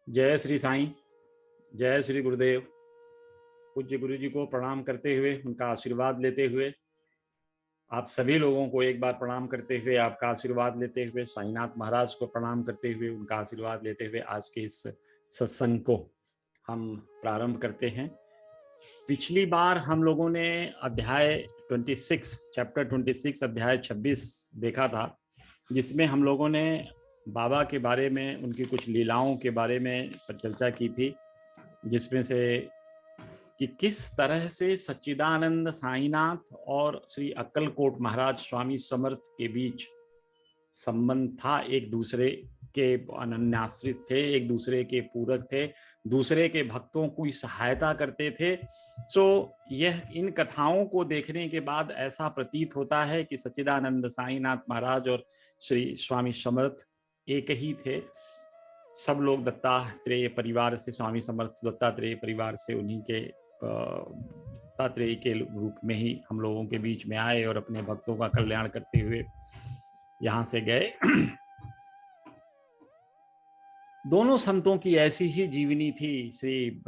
जय श्री साईं, जय श्री गुरुदेव। पूज्य गुरु जी को प्रणाम करते हुए, उनका आशीर्वाद लेते हुए, आप सभी लोगों को एक बार प्रणाम करते हुए, आपका आशीर्वाद लेते हुए, साईनाथ महाराज को प्रणाम करते हुए, उनका आशीर्वाद लेते हुए आज के इस सत्संग को हम प्रारंभ करते हैं। पिछली बार हम लोगों ने अध्याय 26, चैप्टर 26, अध्याय 26 देखा था, जिसमें हम लोगों ने बाबा के बारे में, उनकी कुछ लीलाओं के बारे में चर्चा की थी, जिसमें से कि किस तरह से सच्चिदानंद साईनाथ और श्री अक्कलकोट महाराज स्वामी समर्थ के बीच संबंध था। एक दूसरे के अनन्याश्रित थे, एक दूसरे के पूरक थे, दूसरे के भक्तों की सहायता करते थे। यह इन कथाओं को देखने के बाद ऐसा प्रतीत होता है कि सच्चिदानंद साईनाथ महाराज और श्री स्वामी समर्थ एक ही थे। सब लोग दत्तात्रेय परिवार से, स्वामी समर्थ दत्तात्रेय परिवार से, उन्हीं के दत्तात्रेय के रूप में ही हम लोगों के बीच में आए और अपने भक्तों का कल्याण करते हुए यहां से गए। दोनों संतों की ऐसी ही जीवनी थी। श्री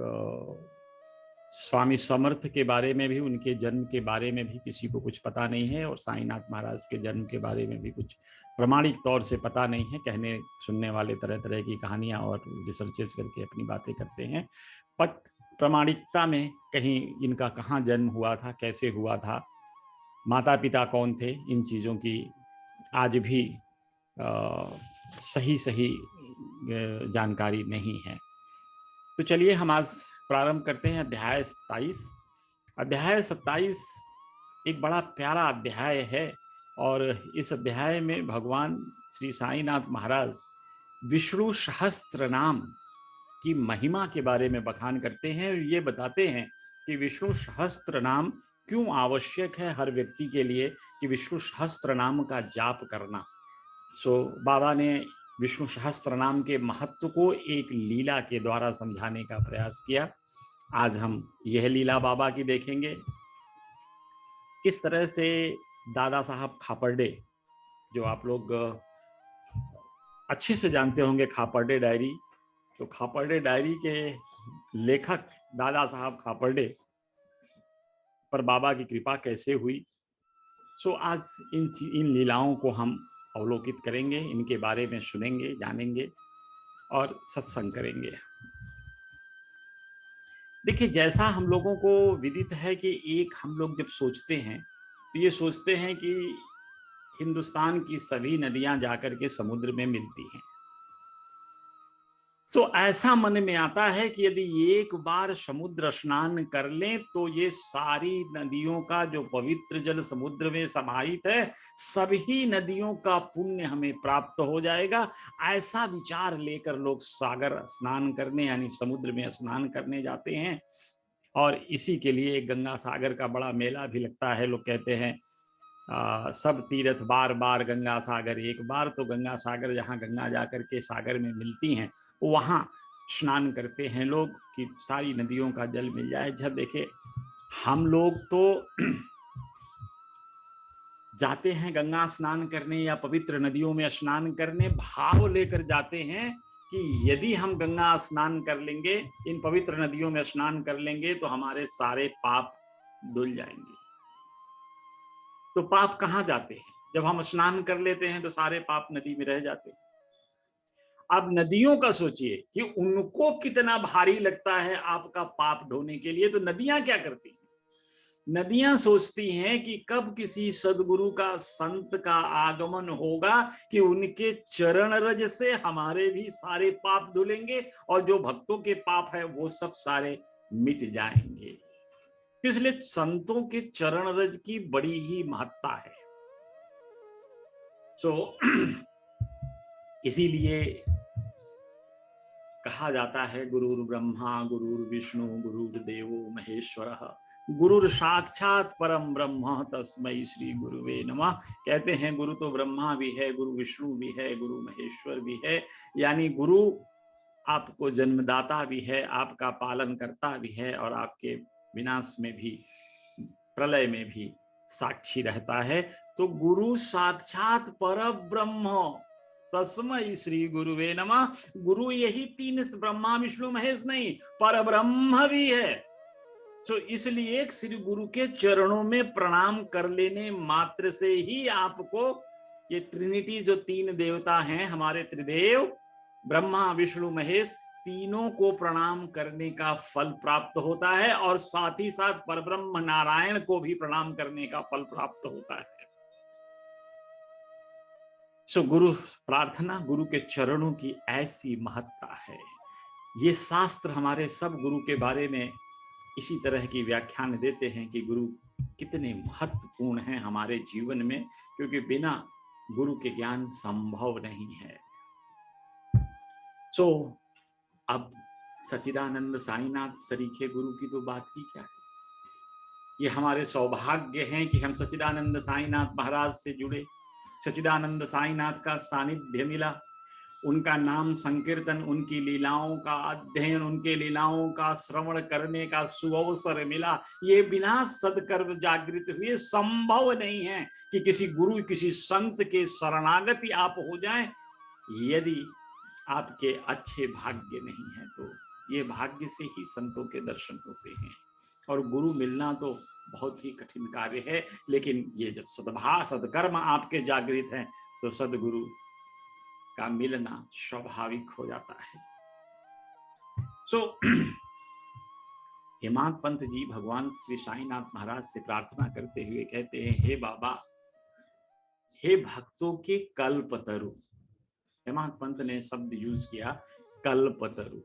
स्वामी समर्थ के बारे में भी, उनके जन्म के बारे में भी किसी को कुछ पता नहीं है, और साईनाथ महाराज के जन्म के बारे में भी कुछ प्रमाणिक तौर से पता नहीं है। कहने सुनने वाले तरह तरह की कहानियां और रिसर्चेज करके अपनी बातें करते हैं, बट प्रमाणिकता में कहीं इनका कहाँ जन्म हुआ था, कैसे हुआ था, माता पिता कौन थे, इन चीज़ों की आज भी सही सही जानकारी नहीं है। तो चलिए हम आज प्रारंभ करते हैं अध्याय 27। अध्याय 27 एक बड़ा प्यारा अध्याय है, और इस अध्याय में भगवान श्री साईनाथ महाराज विष्णु सहस्त्र नाम की महिमा के बारे में बखान करते हैं, और ये बताते हैं कि विष्णु सहस्त्र नाम क्यों आवश्यक है हर व्यक्ति के लिए, कि विष्णु सहस्त्र नाम का जाप करना। बाबा ने विष्णु सहस्त्र नाम के महत्व को एक लीला के द्वारा समझाने का प्रयास किया। आज हम यह लीला बाबा की देखेंगे, किस तरह से दादा साहब खापर्डे, जो आप लोग अच्छे से जानते होंगे खापर्डे डायरी, तो खापर्डे डायरी के लेखक दादा साहब खापर्डे पर बाबा की कृपा कैसे हुई। आज इन लीलाओं को हम अवलोकित करेंगे, इनके बारे में सुनेंगे, जानेंगे और सत्संग करेंगे। देखिए, जैसा हम लोगों को विदित है कि एक हम लोग जब सोचते हैं तो ये सोचते हैं कि हिंदुस्तान की सभी नदियां जाकर के समुद्र में मिलती हैं। ऐसा मन में आता है कि यदि एक बार समुद्र स्नान कर लें तो ये सारी नदियों का जो पवित्र जल समुद्र में समाहित है, सभी नदियों का पुण्य हमें प्राप्त हो जाएगा। ऐसा विचार लेकर लोग सागर स्नान करने, यानी समुद्र में स्नान करने जाते हैं। और इसी के लिए गंगा सागर का बड़ा मेला भी लगता है। लोग कहते हैं सब तीर्थ बार बार गंगा सागर एक बार। तो गंगा सागर, जहाँ गंगा जाकर के सागर में मिलती हैं, वहां स्नान करते हैं लोग कि सारी नदियों का जल मिल जाए। जब देखे, हम लोग तो जाते हैं गंगा स्नान करने या पवित्र नदियों में स्नान करने, भाव लेकर जाते हैं कि यदि हम गंगा स्नान कर लेंगे, इन पवित्र नदियों में स्नान कर लेंगे, तो हमारे सारे पाप धुल जाएंगे। तो पाप कहाँ जाते हैं? जब हम स्नान कर लेते हैं तो सारे पाप नदी में रह जाते हैं। अब नदियों का सोचिए कि उनको कितना भारी लगता है आपका पाप ढोने के लिए। तो नदियां क्या करती हैं? नदियां सोचती हैं कि कब किसी सदगुरु का, संत का आगमन होगा कि उनके चरण रज से हमारे भी सारे पाप धुलेंगे, और जो भक्तों के पाप है वो सब सारे मिट जाएंगे। इसलिए संतों के चरण रज की बड़ी ही महत्ता है। इसीलिए कहा जाता है, गुरुर् ब्रह्मा गुरुर्विष्णु गुरुर्देवो महेश्वरः, गुरुर साक्षात परम ब्रह्म तस्मै श्री गुरुवे नमः। कहते हैं गुरु तो ब्रह्मा भी है, गुरु विष्णु भी है, गुरु महेश्वर भी है। यानी गुरु आपको जन्मदाता भी है, आपका पालन करता भी है, और आपके विनाश में भी, प्रलय में भी साक्षी रहता है। तो गुरु साक्षात पर ब्रह्म तस्मै श्री गुरुवे नमः। गुरु यही तीन ब्रह्मा विष्णु महेश नहीं, पर ब्रह्म भी है। तो इसलिए श्री गुरु के चरणों में प्रणाम कर लेने मात्र से ही आपको ये ट्रिनिटी, जो तीन देवता हैं हमारे त्रिदेव, ब्रह्मा विष्णु महेश, तीनों को प्रणाम करने का फल प्राप्त होता है, और साथ ही साथ परब्रह्म नारायण को भी प्रणाम करने का फल प्राप्त होता है। सो गुरु प्रार्थना, गुरु के चरणों की ऐसी महत्ता है। ये शास्त्र हमारे सब गुरु के बारे में इसी तरह की व्याख्यान देते हैं कि गुरु कितने महत्वपूर्ण हैं हमारे जीवन में, क्योंकि बिना गुरु के ज्ञान संभव नहीं है। सो अब सच्चिदानंद साईनाथ सरीखे गुरु की तो बात ही क्या है। ये हमारे सौभाग्य हैं कि हम सच्चिदानंद साईनाथ महाराज से जुड़े, सच्चिदानंद साईनाथ का सानिध्य मिला, उनका नाम संकीर्तन, उनकी लीलाओं का अध्ययन, उनके लीलाओं का श्रवण करने का सुअवसर मिला। ये बिना सदकर्म जागृत हुए संभव नहीं है कि किसी गुरु, किसी संत के शरणागति आप हो जाएं। यदि आपके अच्छे भाग्य नहीं है तो ये भाग्य से ही संतों के दर्शन होते हैं, और गुरु मिलना तो बहुत ही कठिन कार्य है। लेकिन ये जब सदकर्म आपके जागृत हैं तो सदगुरु का मिलना स्वाभाविक हो जाता है। सो हेमांत पंत जी भगवान श्री साईनाथ महाराज से प्रार्थना करते हुए कहते हैं, हे बाबा, हे भक्तों के कल्पतरु। हेमांत पंत ने शब्द यूज किया कल्पतरु।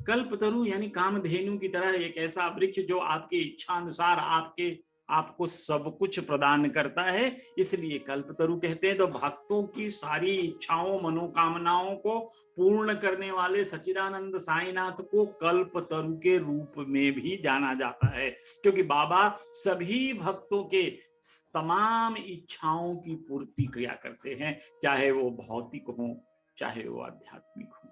कल्पतरु यानी कामधेनु की तरह एक ऐसा वृक्ष जो आपकी इच्छा अनुसार आपको सब कुछ प्रदान करता है, इसलिए कल्पतरु कहते हैं। तो भक्तों की सारी इच्छाओं, मनोकामनाओं को पूर्ण करने वाले सच्चिदानंद साईनाथ को कल्पतरु के रूप में भी जाना जाता है, क्योंकि बाबा सभी भक्तों के तमाम इच्छाओं की पूर्ति किया करते हैं, चाहे वो भौतिक हो चाहे वो आध्यात्मिक हो।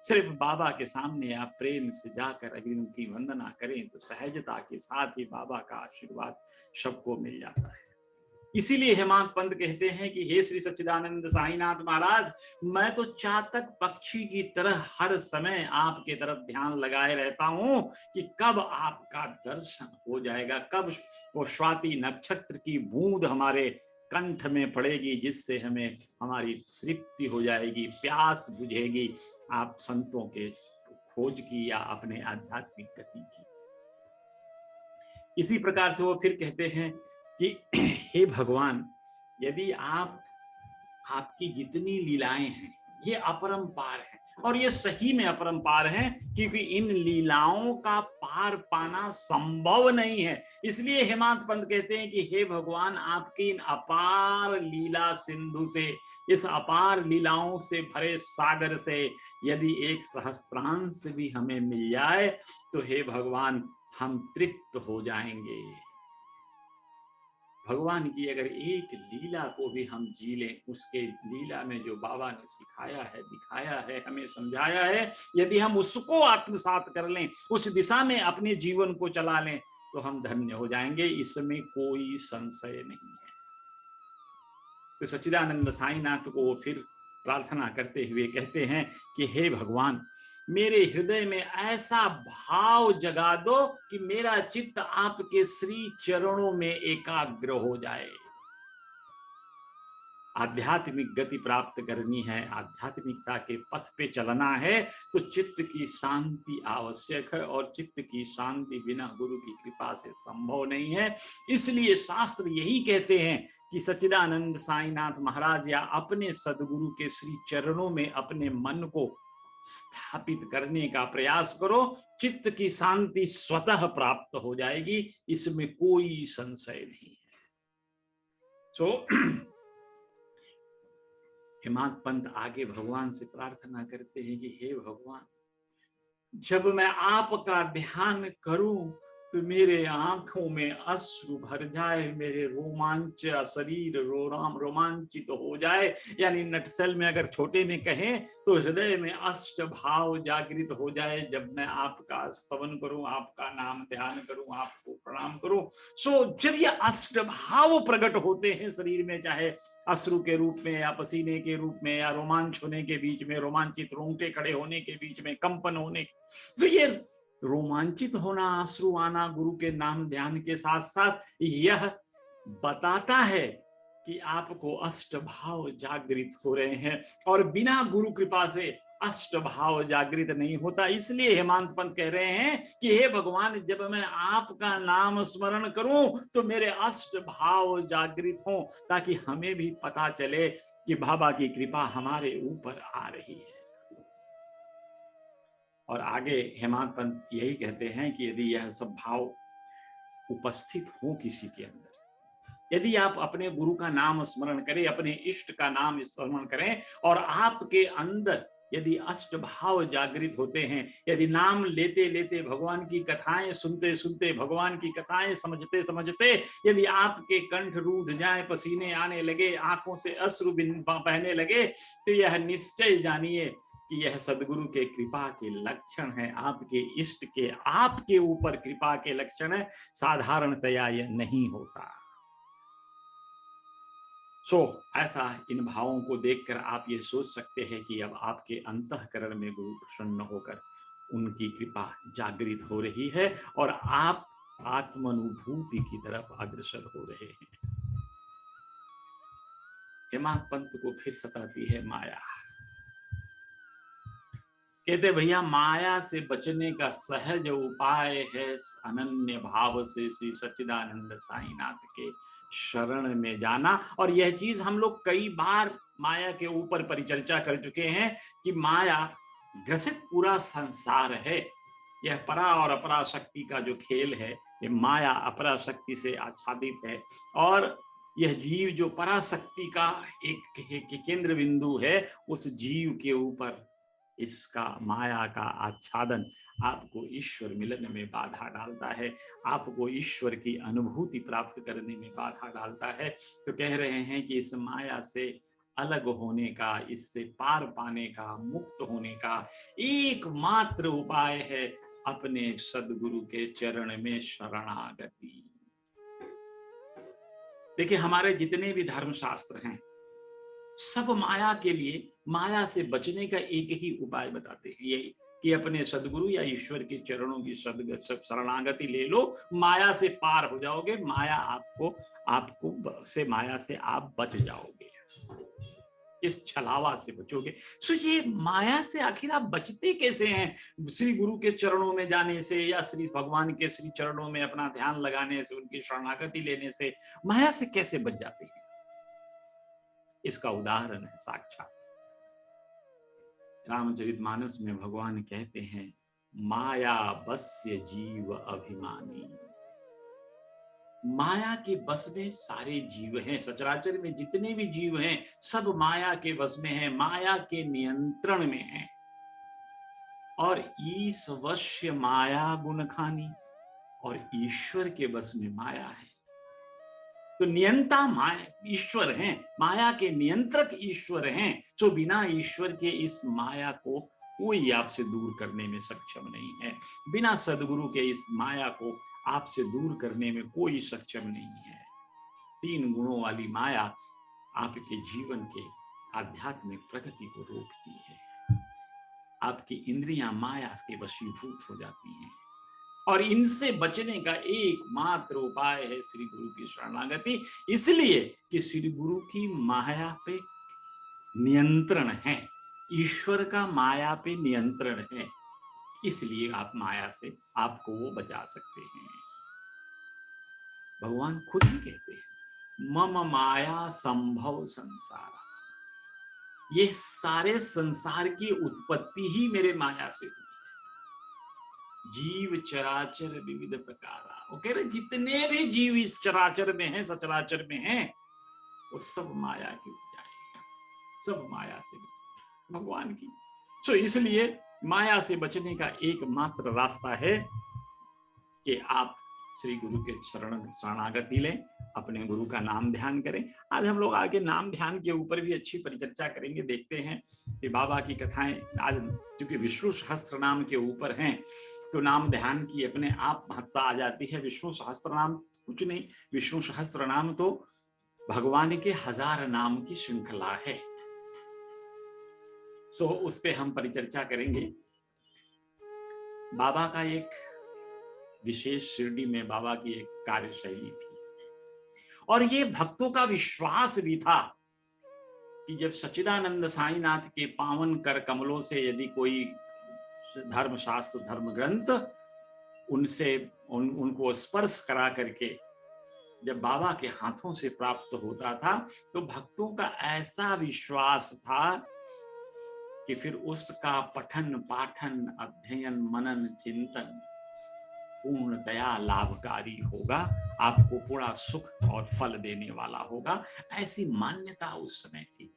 सिर्फ बाबा के सामने आप प्रेम से जाकर अगर उनकी वंदना करें तो सहजता के साथ ही बाबा का आशीर्वाद सबको मिल जाता है। इसीलिए हेमांत पंत कहते हैं कि हे श्री सच्चिदानंद साईनाथ महाराज, मैं तो चातक पक्षी की तरह हर समय आपके तरफ ध्यान लगाए रहता हूं कि कब आपका दर्शन हो जाएगा, कब वो स्वाति नक्षत्र की बूंद हमारे कंठ में पड़ेगी, जिससे हमें हमारी तृप्ति हो जाएगी, प्यास बुझेगी आप संतों के खोज की या अपने आध्यात्मिक गति की। इसी प्रकार से वो फिर कहते हैं कि हे भगवान, यदि आपकी जितनी लीलाएं हैं ये अपरंपार हैं, और ये सही में अपरंपार हैं, क्योंकि इन लीलाओं का पार पाना संभव नहीं है। इसलिए हेमांत पंत कहते हैं कि हे भगवान, आपकी इन अपार लीला सिंधु से, इस अपार लीलाओं से भरे सागर से यदि एक सहस्त्रांश भी हमें मिल जाए तो हे भगवान हम तृप्त हो जाएंगे। भगवान की अगर एक लीला को भी हम जी लें, उसके लीला में जो बाबा ने सिखाया है, दिखाया है, हमें समझाया है, यदि हम उसको आत्मसात कर लें, उस दिशा में अपने जीवन को चला लें, तो हम धन्य हो जाएंगे, इसमें कोई संशय नहीं है। तो सच्चिदानंद साईनाथ को फिर प्रार्थना करते हुए कहते हैं कि हे भगवान, मेरे हृदय में ऐसा भाव जगा दो कि मेरा चित्त आपके श्री चरणों में एकाग्र हो जाए। आध्यात्मिक गति प्राप्त करनी है, आध्यात्मिकता के पथ पे चलना है, तो चित्त की शांति आवश्यक है, और चित्त की शांति बिना गुरु की कृपा से संभव नहीं है। इसलिए शास्त्र यही कहते हैं कि सच्चिदानंद साईनाथ महाराज या अपने सदगुरु के श्री चरणों में अपने मन को स्थापित करने का प्रयास करो, चित्त की शांति स्वतः प्राप्त हो जाएगी, इसमें कोई संशय नहीं है। सो हेमांत पंत आगे भगवान से प्रार्थना करते हैं कि हे भगवान, जब मैं आपका ध्यान करूं तो मेरे आंखों में अश्रु भर जाए, मेरे रोमांच शरीर रोमांचित हो जाए। यानी नटसेल में अगर छोटे में कहें तो हृदय में अष्ट भाव जागृत हो जाए जब मैं आपका स्तवन करूं, आपका नाम ध्यान करूं, आपको प्रणाम करूं। सो जब ये अष्ट भाव प्रकट होते हैं शरीर में, चाहे अश्रु के रूप में या पसीने के रूप में या रोमांच होने के बीच में, रोमांचित रोंगटे खड़े होने के बीच में, कंपन होने के, तो ये रोमांचित होना, अश्रु आना गुरु के नाम ध्यान के साथ साथ यह बताता है कि आपको अष्ट भाव जागृत हो रहे हैं। और बिना गुरु कृपा से अष्ट भाव जागृत नहीं होता। इसलिए हेमंत पंत कह रहे हैं कि हे भगवान, जब मैं आपका नाम स्मरण करूं तो मेरे अष्ट भाव जागृत हों, ताकि हमें भी पता चले कि बाबा की कृपा हमारे ऊपर आ रही है। और आगे हेमंत पंत यही कहते हैं कि यदि यह सब भाव उपस्थित हो किसी के अंदर, यदि आप अपने गुरु का नाम स्मरण करें, अपने इष्ट का नाम स्मरण करें, और आपके अंदर यदि अष्ट भाव जागृत होते हैं, यदि नाम लेते लेते, भगवान की कथाएं सुनते सुनते, भगवान की कथाएं समझते समझते यदि आपके कंठ रूध जाए, पसीने आने लगे, आंखों से अश्रु बहने लगे, तो यह निश्चय जानिए कि यह सदगुरु के कृपा के लक्षण है, आपके इष्ट के आपके ऊपर कृपा के लक्षण है। साधारणतया यह नहीं होता। ऐसा इन भावों को देखकर आप ये सोच सकते हैं कि अब आपके अंतःकरण में गुरु प्रसन्न होकर उनकी कृपा जागृत हो रही है और आप आत्मानुभूति की तरफ अग्रसर हो रहे हैं। हेमंत पंत को फिर सताती है माया। कहते भैया, माया से बचने का सहज उपाय है अनन्य भाव से श्री सच्चिदानंद साईनाथ के शरण में जाना। और यह चीज हम लोग कई बार माया के ऊपर परिचर्चा कर चुके हैं कि माया ग्रसित पूरा संसार है। यह परा और अपरा शक्ति का जो खेल है, ये माया अपरा शक्ति से आच्छादित है, और यह जीव जो पराशक्ति का एक केंद्र बिंदु है, उस जीव के ऊपर इसका माया का आच्छादन आपको ईश्वर मिलन में बाधा डालता है, आपको ईश्वर की अनुभूति प्राप्त करने में बाधा डालता है। तो कह रहे हैं कि इस माया से अलग होने का, इससे पार पाने का, मुक्त होने का एकमात्र उपाय है अपने सदगुरु के चरण में शरणागति। देखिए, हमारे जितने भी धर्मशास्त्र हैं, सब माया के लिए, माया से बचने का एक ही उपाय बताते हैं, यही कि अपने सदगुरु या ईश्वर के चरणों की शरणागति ले लो, माया से पार हो जाओगे, माया आपको से माया से आप बच जाओगे, इस छलावा से बचोगे। सो ये माया से आखिर आप बचते कैसे हैं? श्री गुरु के चरणों में जाने से, या श्री भगवान के श्री चरणों में अपना ध्यान लगाने से, उनकी शरणागति लेने से माया से कैसे बच जाते हैं? इसका उदाहरण है साक्षात रामचरितमानस में भगवान कहते हैं, माया बस्य जीव अभिमानी। माया के बस में सारे जीव हैं, सचराचर में जितने भी जीव हैं सब माया के बस में हैं, माया के नियंत्रण में हैं। और ईश वश्य माया गुण खानी, और ईश्वर के बस में माया है। तो नियंता माया ईश्वर हैं, माया के नियंत्रक ईश्वर हैं। तो बिना ईश्वर के इस माया को कोई आपसे दूर करने में सक्षम नहीं है, बिना सदगुरु के इस माया को आपसे दूर करने में कोई सक्षम नहीं है। 3 गुणों वाली माया आपके जीवन के आध्यात्मिक प्रगति को रोकती है, आपकी इंद्रियां माया के वशीभूत हो जाती हैं, और इनसे बचने का एकमात्र उपाय है श्री गुरु की शरणागति। इसलिए कि श्री गुरु की माया पे नियंत्रण है, ईश्वर का माया पे नियंत्रण है, इसलिए आप माया से आपको वो बचा सकते हैं। भगवान खुद ही कहते हैं, मम माया संभव संसार, ये सारे संसार की उत्पत्ति ही मेरे माया से हुई। जीव चराचर विविध प्रकार, वो कह रहे जितने भी जीव इस चराचर में हैं, सचराचर में हैं, वो सब माया की उपजा है, सब माया से भगवान की। सो इसलिए माया से बचने का एकमात्र रास्ता है कि आप श्री गुरु के शरणागति लें, अपने गुरु का नाम ध्यान करें। आज हम लोग आगे नाम ध्यान के ऊपर भी अच्छी परिचर्चा करेंगे। देखते हैं कि बाबा की कथाएं आज चूंकि विष्णु सहस्त्र नाम के ऊपर हैं, तो नाम ध्यान की अपने आप महत्ता आ जाती है। विष्णु सहस्त्र नाम कुछ नहीं, विष्णु सहस्त्र नाम तो भगवान के 1000 नाम की श्रृंखला है। सो उस पे हम परिचर्चा करेंगे। बाबा का एक विशेष, शिरडी में बाबा की एक कार्यशैली थी, और ये भक्तों का विश्वास भी था कि जब सच्चिदानंद साईनाथ के पावन कर कमलों से यदि कोई धर्म शास्त्र, धर्म ग्रंथ उनसे उनको स्पर्श करा करके जब बाबा के हाथों से प्राप्त होता था, तो भक्तों का ऐसा विश्वास था कि फिर उसका पठन पाठन, अध्ययन, मनन, चिंतन पूर्णतया लाभकारी होगा, आपको पूरा सुख और फल देने वाला होगा। ऐसी मान्यता उस समय थी।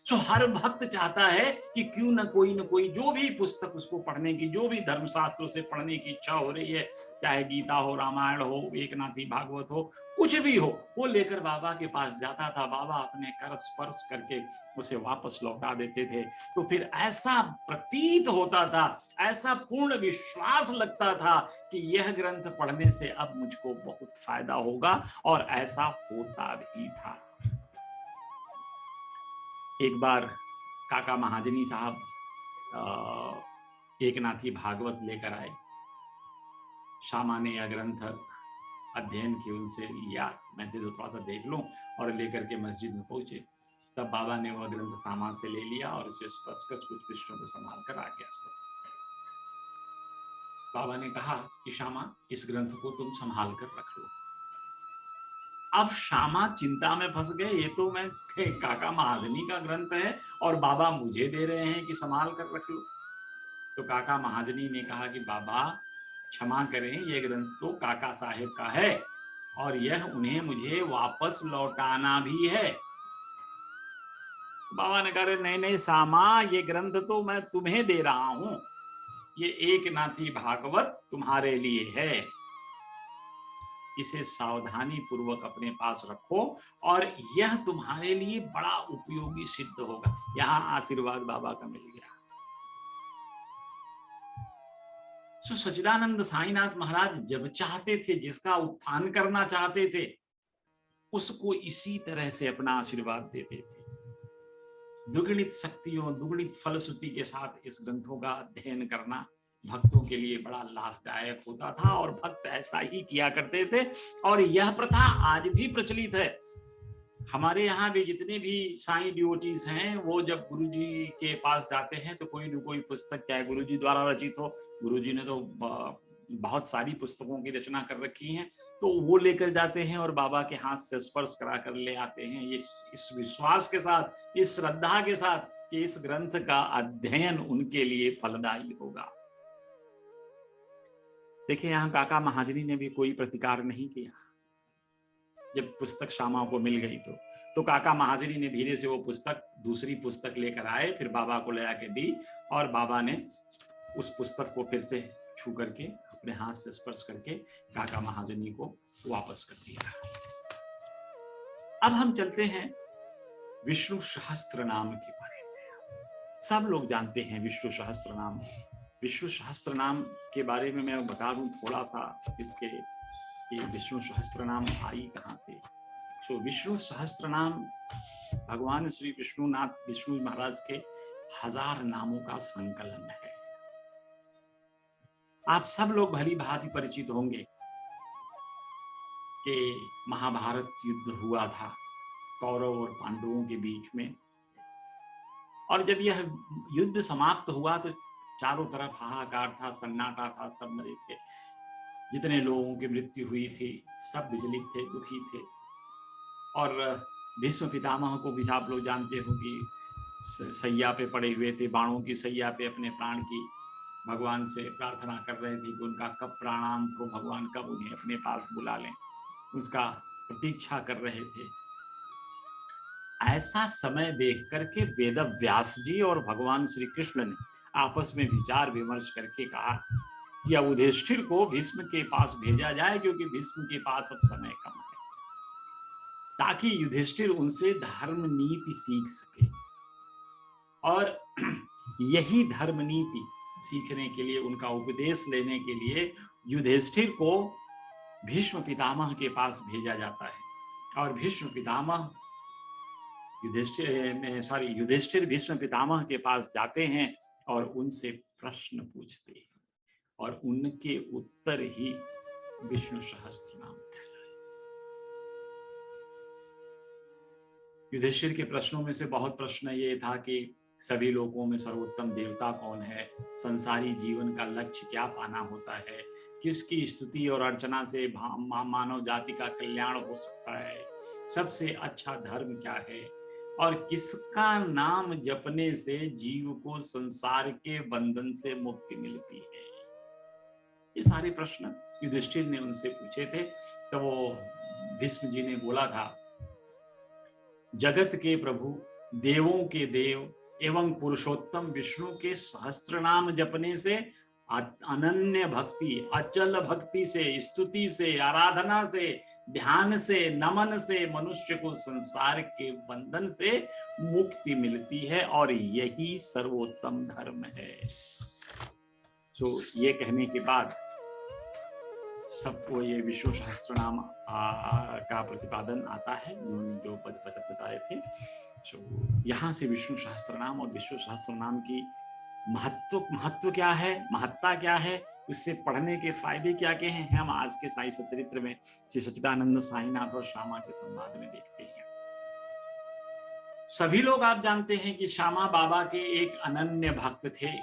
सो हर भक्त चाहता है कि क्यों न कोई जो भी पुस्तक उसको पढ़ने की, जो भी धर्मशास्त्रों से पढ़ने की इच्छा हो रही है, चाहे गीता हो, रामायण हो, एकनाथी भागवत हो, कुछ भी हो, वो लेकर बाबा के पास जाता था। बाबा अपने कर स्पर्श करके उसे वापस लौटा देते थे। तो फिर ऐसा प्रतीत होता था, ऐसा पूर्ण विश्वास लगता था कि यह ग्रंथ पढ़ने से अब मुझको बहुत फायदा होगा, और ऐसा होता भी था। एक बार काका महाजनी साहब एकनाथी भागवत लेकर आए। श्यामा ने यह ग्रंथ अध्ययन की उनसे लिया, मैं दे दो थोड़ा सा देख लूं, और लेकर के मस्जिद में पहुंचे। तब बाबा ने वह ग्रंथ श्यामा से ले लिया और इसे स्पर्श कर कुछ पृष्ठों को संभाल कर आ गया। बाबा ने कहा कि श्यामा, इस ग्रंथ को तुम संभाल कर रख लो। अब श्यामा चिंता में फंस गए, ये तो मैं काका महाजनी का ग्रंथ है और बाबा मुझे दे रहे हैं कि संभाल कर रख लो। तो काका महाजनी ने कहा कि बाबा क्षमा करें, ये ग्रंथ तो काका साहेब का है और यह उन्हें मुझे वापस लौटाना भी है। बाबा ने कहा, नहीं नहीं श्यामा, ये ग्रंथ तो मैं तुम्हें दे रहा हूं, ये एकनाथी भागवत तुम्हारे लिए है, इसे सावधानी पूर्वक अपने पास रखो और यह तुम्हारे लिए बड़ा उपयोगी सिद्ध होगा। यहां आशीर्वाद बाबा का मिल गया। सो सच्चिदानंद साईनाथ महाराज जब चाहते थे, जिसका उत्थान करना चाहते थे, उसको इसी तरह से अपना आशीर्वाद देते थे। दुगुणित शक्तियों, दुगुणित फलश्रुति के साथ इस ग्रंथों का अध्ययन करना भक्तों के लिए बड़ा लाभदायक होता था, और भक्त ऐसा ही किया करते थे। और यह प्रथा आज भी प्रचलित है। हमारे यहाँ भी जितने भी साईं डिवोटीज हैं, वो जब गुरुजी के पास जाते हैं तो कोई न कोई पुस्तक, चाहे गुरुजी द्वारा रचित हो, गुरुजी ने तो बहुत सारी पुस्तकों की रचना कर रखी है, तो वो लेकर जाते हैं और बाबा के हाथ से स्पर्श करा कर ले आते हैं, इस विश्वास के साथ, इस श्रद्धा के साथ कि इस ग्रंथ का अध्ययन उनके लिए फलदायी होगा। देखिए, यहाँ काका महाजनी ने भी कोई प्रतिकार नहीं किया। जब पुस्तक श्यामा को मिल गई तो काका महाजनी ने धीरे से वो पुस्तक, दूसरी पुस्तक लेकर आए, फिर बाबा को ले आके दी, और बाबा ने उस पुस्तक को फिर से छू करके, अपने हाथ से स्पर्श करके काका महाजनी को वापस कर दिया। अब हम चलते हैं विष्णु सहस्त्र नाम के बारे में। सब लोग जानते हैं विष्णु सहस्त्र नाम। विष्णु सहस्त्र नाम के बारे में मैं बता दूं थोड़ा सा, इसके कि विष्णु सहस्त्र नाम आई कहां से। सो विष्णु सहस्त्र नाम भगवान श्री विष्णु महाराज के 1000 नामों का संकलन है। आप सब लोग भली भांति परिचित होंगे कि महाभारत युद्ध हुआ था कौरव और पांडवों के बीच में, और जब यह युद्ध समाप्त हुआ तो चारों तरफ हाहाकार था, सन्नाटा था, सब मरे थे। जितने लोगों की मृत्यु हुई थी सब विचलित थे, दुखी थे। और भीष्म पितामह को भी आप लोग जानते हो कि सैया पे पड़े हुए थे, बाणों की सैया पे अपने प्राण की भगवान से प्रार्थना कर रहे थे कि उनका कब प्राणांत हो, भगवान कब उन्हें अपने पास बुला लें, उसका प्रतीक्षा कर रहे थे। ऐसा समय देख करके वेद व्यास जी और भगवान श्री कृष्ण ने आपस में विचार विमर्श करके कहा कि अब युधिष्ठिर को भीष्म के पास भेजा जाए, क्योंकि भीष्म के पास अब समय कम है, ताकि युधिष्ठिर उनसे धर्म नीति सीख सके। और यही धर्म नीति सीखने के लिए, उनका उपदेश लेने के लिए युधिष्ठिर को भीष्म पितामह के पास भेजा जाता है। और भीष्म पितामह युधिष्ठिर भीष्म पितामह के पास जाते हैं और उनसे प्रश्न पूछते हैं, और उनके उत्तर ही विष्णु सहस्त्र नाम कहलाए। युधिष्ठिर के प्रश्नों में से बहुत प्रश्न ये था कि सभी लोगों में सर्वोत्तम देवता कौन है, संसारी जीवन का लक्ष्य क्या पाना होता है, किसकी स्तुति और अर्चना से मानव जाति का कल्याण हो सकता है, सबसे अच्छा धर्म क्या है, और किसका नाम जपने से जीव को संसार के बंधन से मुक्ति मिलती है। ये सारे प्रश्न युधिष्ठिर ने उनसे पूछे थे। तो वो भीष्म जी ने बोला था, जगत के प्रभु, देवों के देव एवं पुरुषोत्तम विष्णु के सहस्त्र नाम जपने से, अनन्य भक्ति, अचल भक्ति से, स्तुति से, आराधना से, ध्यान से, नमन से मनुष्य को संसार के बंधन से मुक्ति मिलती है, और यही सर्वोत्तम धर्म है। तो ये कहने के बाद सबको ये विष्णु सहस्त्र नाम का प्रतिपादन आता है, उन्होंने जो पद बताए थे। तो यहाँ से विष्णु सहस्त्र नाम और विष्णु सहस्त्र नाम की महत्व क्या है, महत्ता क्या है, उससे पढ़ने के फायदे क्या क्या हैं, हम आज के साई सच्चरित्र में श्री सच्चिदानंद साईनाथ और श्यामा के संवाद में देखते हैं। सभी लोग आप जानते हैं कि श्यामा बाबा के एक अनन्य भक्त थे,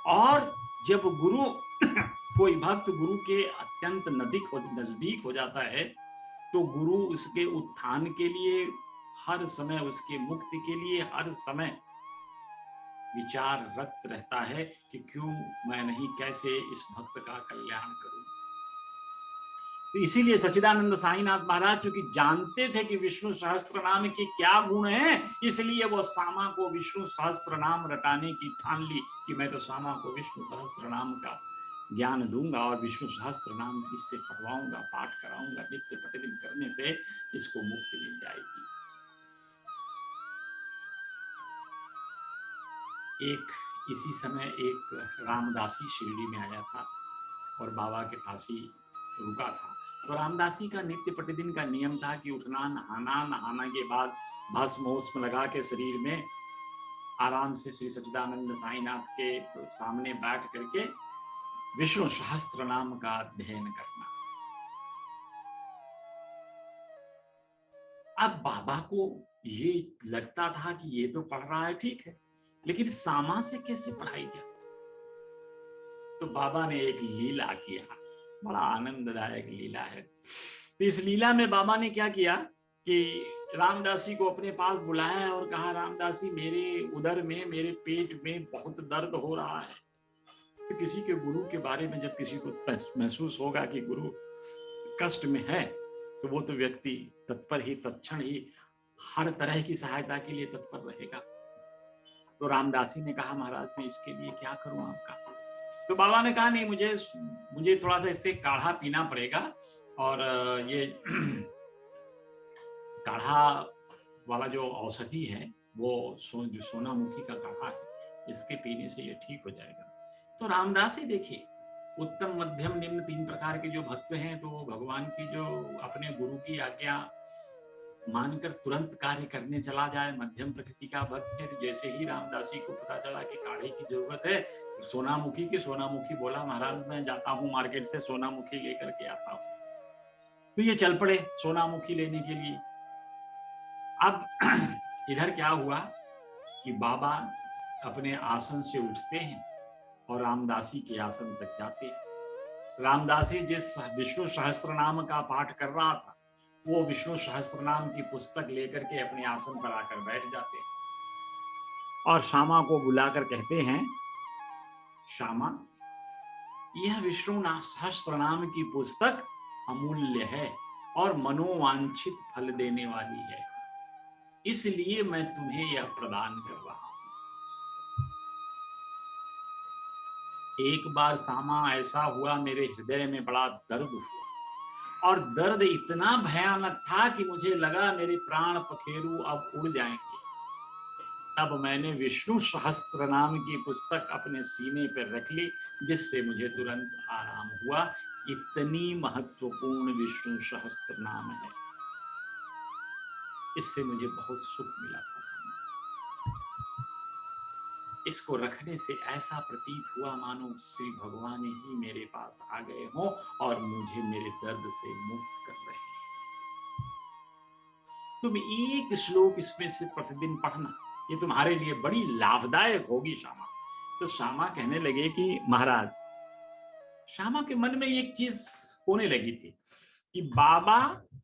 और जब गुरु कोई भक्त गुरु के अत्यंत नजदीक हो जाता है, तो गुरु उसके उत्थान के लिए हर समय, उसके मुक्ति के लिए हर समय विचाररत रहता है कि क्यों मैं नहीं, कैसे इस भक्त का कल्याण करूं। तो इसीलिए सच्चिदानंद साईनाथ महाराज चूंकि जानते थे कि विष्णु सहस्त्र नाम के क्या गुण हैं, इसलिए वो श्यामा को विष्णु सहस्त्र नाम रटाने की ठान ली कि मैं तो श्यामा को विष्णु सहस्त्र नाम का ज्ञान दूंगा और विष्णु सहस्त्र नाम इससे पढ़वाऊंगा, पाठ कराऊंगा, नित्य प्रतिदिन करने से इसको मुक्ति मिल जाएगी। इसी समय एक रामदासी शिरडी में आया था और बाबा के पास ही रुका था। तो रामदासी का नित्य प्रतिदिन का नियम था कि उठना, नहाना, नहाना के बाद भस्म लगा के शरीर में आराम से श्री सच्चिदानंद साईनाथ के सामने बैठ करके विष्णु सहस्त्र नाम का अध्ययन करना। अब बाबा को ये लगता था कि ये तो पढ़ रहा है, ठीक है, लेकिन श्यामा से कैसे पढ़ाई जाए। तो बाबा ने एक लीला किया, बड़ा आनंददायक लीला है। तो इस लीला में बाबा ने क्या किया कि रामदासी को अपने पास बुलाया और कहा, रामदासी, मेरे उदर में, मेरे पेट में बहुत दर्द हो रहा है। तो किसी के गुरु के बारे में जब किसी को महसूस होगा कि गुरु कष्ट में है, तो वो तो व्यक्ति तत्पर ही, तत्क्षण ही हर तरह की सहायता के लिए तत्पर रहेगा। तो रामदासी ने कहा, महाराज मैं इसके लिए क्या करूं आपका। तो बाबा ने कहा, नहीं, मुझे थोड़ा सा इससे काढ़ा पीना पड़ेगा, और ये काढ़ा वाला जो औषधि है वो जो सोनामुखी का काढ़ा है, इसके पीने से ये ठीक हो जाएगा। तो रामदासी देखिए, उत्तम, मध्यम, निम्न 3 प्रकार के जो भक्त हैं, तो भगवान की जो अपने गुरु की आज्ञा मानकर तुरंत कार्य करने चला जाए, मध्यम प्रकृति का भक्त है। जैसे ही रामदासी को पता चला कि काढ़े की जरूरत है, सोनामुखी बोला, महाराज मैं जाता हूँ मार्केट से सोनामुखी लेकर के आता हूँ। तो ये चल पड़े सोनामुखी लेने के लिए। अब इधर क्या हुआ कि बाबा अपने आसन से उठते हैं और रामदासी के आसन तक जाते हैं। रामदासी जिस विष्णु सहस्त्र नाम का पाठ कर रहा था, वो विष्णु सहस्त्र नाम की पुस्तक लेकर के अपने आसन पर आकर बैठ जाते हैं और श्यामा को बुलाकर कहते हैं, श्यामा, यह विष्णु सहस्त्र नाम की पुस्तक अमूल्य है और मनोवांछित फल देने वाली है, इसलिए मैं तुम्हें यह प्रदान कर रहा हूं। एक बार सामा ऐसा हुआ, मेरे हृदय में बड़ा दर्द हुआ और दर्द इतना भयानक था कि मुझे लगा मेरे प्राण पखेरु अब उड़ जाएंगे। तब मैंने विष्णु सहस्त्र नाम की पुस्तक अपने सीने पर रख ली, जिससे मुझे तुरंत आराम हुआ। इतनी महत्वपूर्ण विष्णु सहस्त्र नाम है, इससे मुझे बहुत सुख मिला था सामा। इसको रखने से ऐसा प्रतीत हुआ मानो श्री भगवान ही मेरे पास आ गए हों और मुझे मेरे दर्द से मुक्त कर रहे हैं। तुम एक श्लोक इसमें से प्रतिदिन पढ़ना, ये तुम्हारे लिए बड़ी लाभदायक होगी श्यामा। तो श्यामा कहने लगे कि महाराज, श्यामा के मन में एक चीज होने लगी थी कि बाबा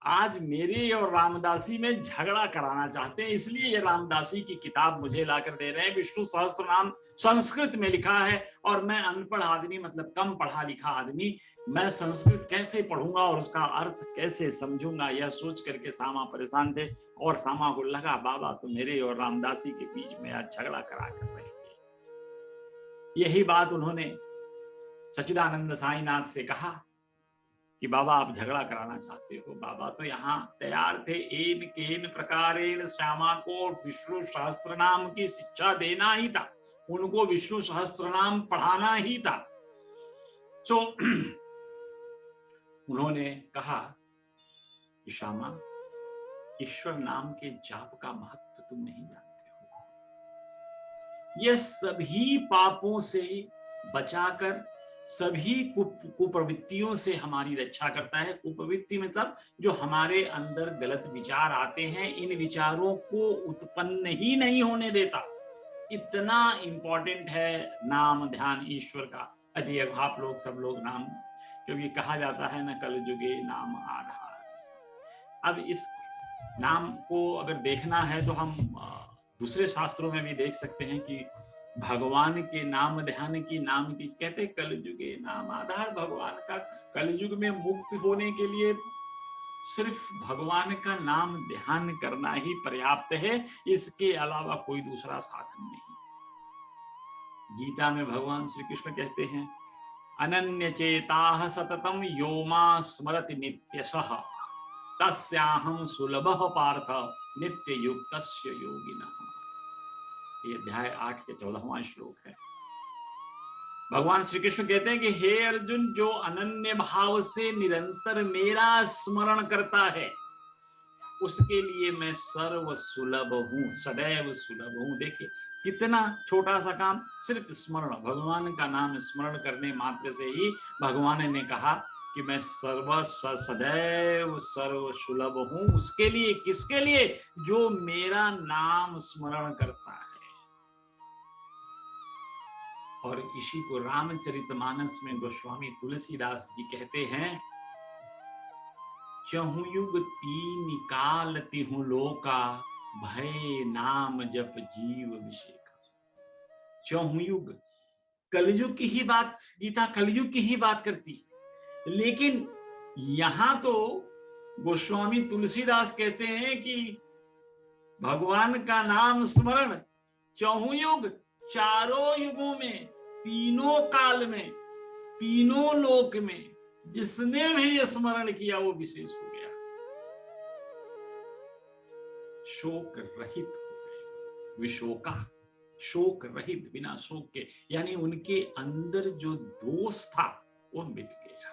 आज मेरे और रामदासी में झगड़ा कराना चाहते हैं, इसलिए ये रामदासी की किताब मुझे लाकर दे रहे हैं। विष्णु सहस्त्र नाम संस्कृत में लिखा है और मैं अनपढ़ आदमी, मतलब कम पढ़ा लिखा आदमी, मैं संस्कृत कैसे पढ़ूंगा और उसका अर्थ कैसे समझूंगा, यह सोच करके सामा परेशान थे। और सामा को लगा बाबा तो मेरे और रामदासी के बीच में आज झगड़ा करा कर रहे हैं। यही बात उन्होंने सच्चिदानंद साईनाथ से कहा कि बाबा आप झगड़ा कराना चाहते हो। बाबा तो यहाँ तैयार थे एन केन प्रकारेण श्यामा को विष्णु सहस्त्र नाम की शिक्षा देना ही था, उनको विष्णु सहस्त्र नाम पढ़ाना ही था। तो उन्होंने कहा कि श्यामा, ईश्वर नाम के जाप का महत्व तुम नहीं जानते हो। यह सभी पापों से बचाकर सभी कुप्रवृत्तियों से हमारी रक्षा करता है। कुप्रवृत्ति मतलब जो हमारे अंदर गलत विचार आते हैं, इन विचारों को उत्पन्न ही नहीं होने देता। इतना इंपॉर्टेंट है नाम ध्यान ईश्वर का। अरे आप लोग सब लोग नाम, क्योंकि कहा जाता है ना कलयुगे नाम आधार। अब इस नाम को अगर देखना है तो हम दूसरे शास्त्रों में भी देख सकते हैं कि भगवान के नाम ध्यान की नाम की कहते कलयुगे नाम आधार। भगवान का कलयुग में मुक्त होने के लिए सिर्फ भगवान का नाम ध्यान करना ही पर्याप्त है, इसके अलावा कोई दूसरा साधन नहीं। गीता में भगवान श्री कृष्ण कहते हैं अनन्य चेताः सततम यो मां स्मरति नित्यशः तस्याहं सुलभः पार्थ नित्य युक्तस्य योगिनः। ये अध्याय 8 के 14वां श्लोक है। भगवान श्री कृष्ण कहते हैं कि हे अर्जुन, जो अनन्य भाव से निरंतर मेरा स्मरण करता है उसके लिए मैं सर्व सुलभ हूं, सदैव सुलभ हूं। देखिए कितना छोटा सा काम, सिर्फ स्मरण, भगवान का नाम स्मरण करने मात्र से ही भगवान ने कहा कि मैं सदैव सर्व सुलभ हूं। उसके लिए, किसके लिए? जो मेरा नाम स्मरण करता है। और इसी को रामचरितमानस में गोस्वामी तुलसीदास जी कहते हैं चहु युग तीन काल तिहु लोका भय नाम जप जीव विषेका। चहु युग, कलयुग की ही बात, गीता कलयुग की ही बात करती है, लेकिन यहां तो गोस्वामी तुलसीदास कहते हैं कि भगवान का नाम स्मरण चहु युग, चारों युगों में, तीनों काल में, तीनों लोक में जिसने भी ये स्मरण किया वो विशेष हो गया, शोक रहित हो गए। विशोका, शोक रहित, बिना शोक के, यानी उनके अंदर जो दोष था वो मिट गया,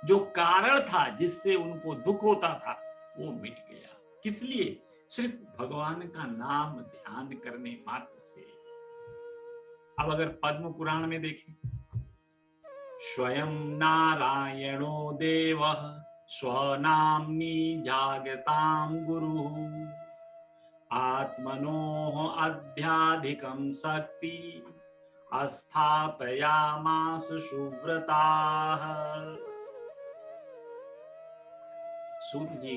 जो कारण था जिससे उनको दुख होता था वो मिट गया। किस लिए? सिर्फ भगवान का नाम ध्यान करने मात्र से। अब अगर पद्म पुराण में देखें, स्वयं नारायणो देवः स्वनाम्नि जागतां गुरुः आत्मनो अध्याधिकं शक्ति अस्थापयामास सुव्रताः। सूत जी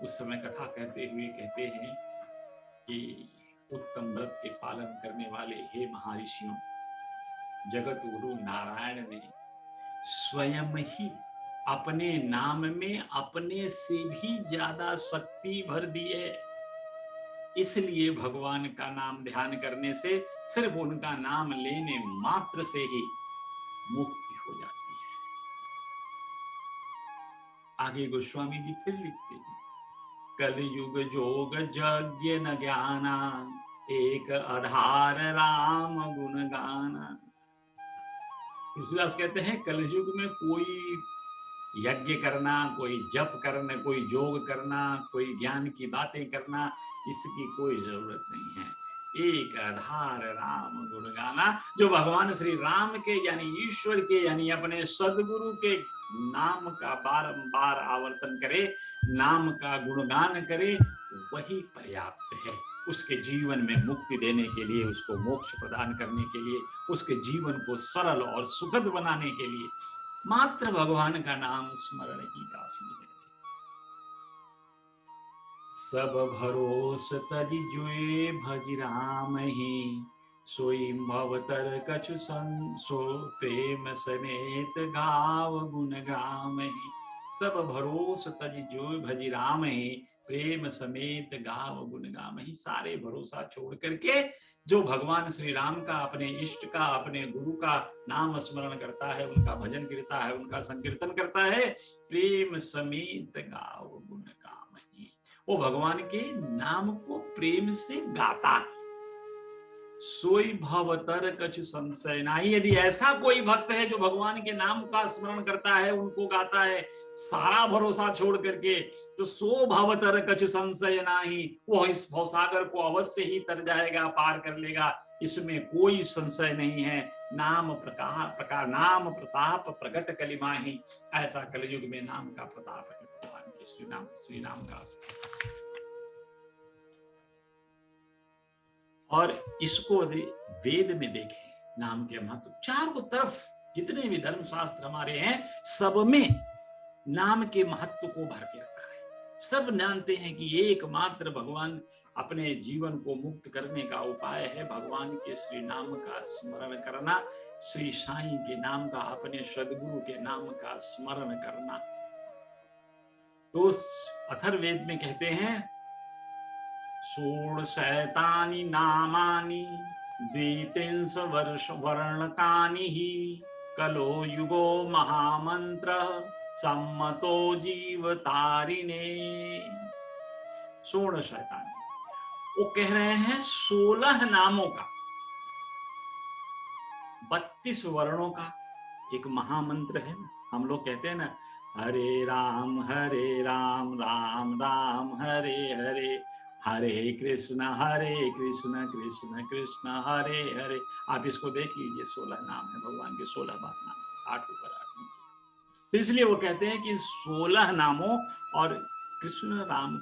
उस समय कथा कहते हुए कहते हैं कि उत्तम व्रत के पालन करने वाले हे महर्षियों, जगत गुरु नारायण ने स्वयं ही अपने नाम में अपने से भी ज्यादा शक्ति भर दी है। इसलिए भगवान का नाम ध्यान करने से, सिर्फ उनका नाम लेने मात्र से ही मुक्ति हो जाती है। आगे गोस्वामी जी फिर लिखते हैं, कलयुग जोग यज्ञ न ज्ञाना, एक आधार राम गुण गाना। तुलसीदास कहते हैं कलयुग में कोई यज्ञ करना, कोई जप करना, कोई योग करना, कोई ज्ञान की बातें करना, इसकी कोई जरूरत नहीं है। एक आधार राम गुण गाना, जो भगवान श्री राम के यानी ईश्वर के यानी अपने सदगुरु के नाम का बारंबार आवर्तन करे, नाम का गुणगान करे, वही पर्याप्त है उसके जीवन में मुक्ति देने के लिए, उसको मोक्ष प्रदान करने के लिए, उसके जीवन को सरल और सुखद बनाने के लिए मात्र भगवान का नाम स्मरण ही काफी है। सब भरोस तज जुए भज राम ही, सोई भवतर कछु सो प्रेम समेत गाव गुण गाम ही। सब भरोस तज जुए भज राम ही, प्रेम समेत गाव गुण गाम ही। सारे भरोसा छोड़ करके जो भगवान श्री राम का, अपने इष्ट का, अपने गुरु का नाम स्मरण करता है, उनका भजन करता है, उनका संकीर्तन करता है, प्रेम समेत गाव गुण गाम ही, वो भगवान के नाम को प्रेम से गाता है। सोई भवतर कछु संशय नाही। यदि ऐसा कोई भक्त है जो भगवान के नाम का स्मरण करता है, उनको गाता है सारा भरोसा छोड़ करके, तो सो भवतर कछु संशय नाही, वो इस भवसागर को अवश्य ही तर जाएगा, पार कर लेगा, इसमें कोई संशय नहीं है। नाम प्रकार नाम प्रताप प्रकट कलिमा ही। ऐसा कलयुग में नाम का प्रताप है भगवान के श्री नाम का। और इसको वेद में देखें, नाम के महत्व चारों तरफ जितने भी धर्म शास्त्र हमारे हैं, सब में नाम के महत्व को भर के रखा है। सब जानते हैं कि एकमात्र भगवान अपने जीवन को मुक्त करने का उपाय है भगवान के श्री नाम का स्मरण करना, श्री साईं के नाम का, अपने सदगुरु के नाम का स्मरण करना। तो अथर्ववेद में कहते हैं, षोडशैतानि नामानि द्वित्रिंश वर्ष वर्णकानि ही, कलो युगो महामंत्र सम्मतो जीवतारिणे। 16 शैतान, वो कह रहे हैं 16 नामों का, 32 वर्णों का एक महामंत्र है ना। हम लोग कहते हैं ना, हरे राम राम राम हरे हरे, हरे कृष्ण कृष्ण कृष्ण हरे हरे। आप इसको देख लीजिए, 16 नाम है भगवान के, 16 बार नाम, 8 ऊपर 8 नीचे। तो इसलिए वो कहते हैं कि 16 नामों, और कृष्ण राम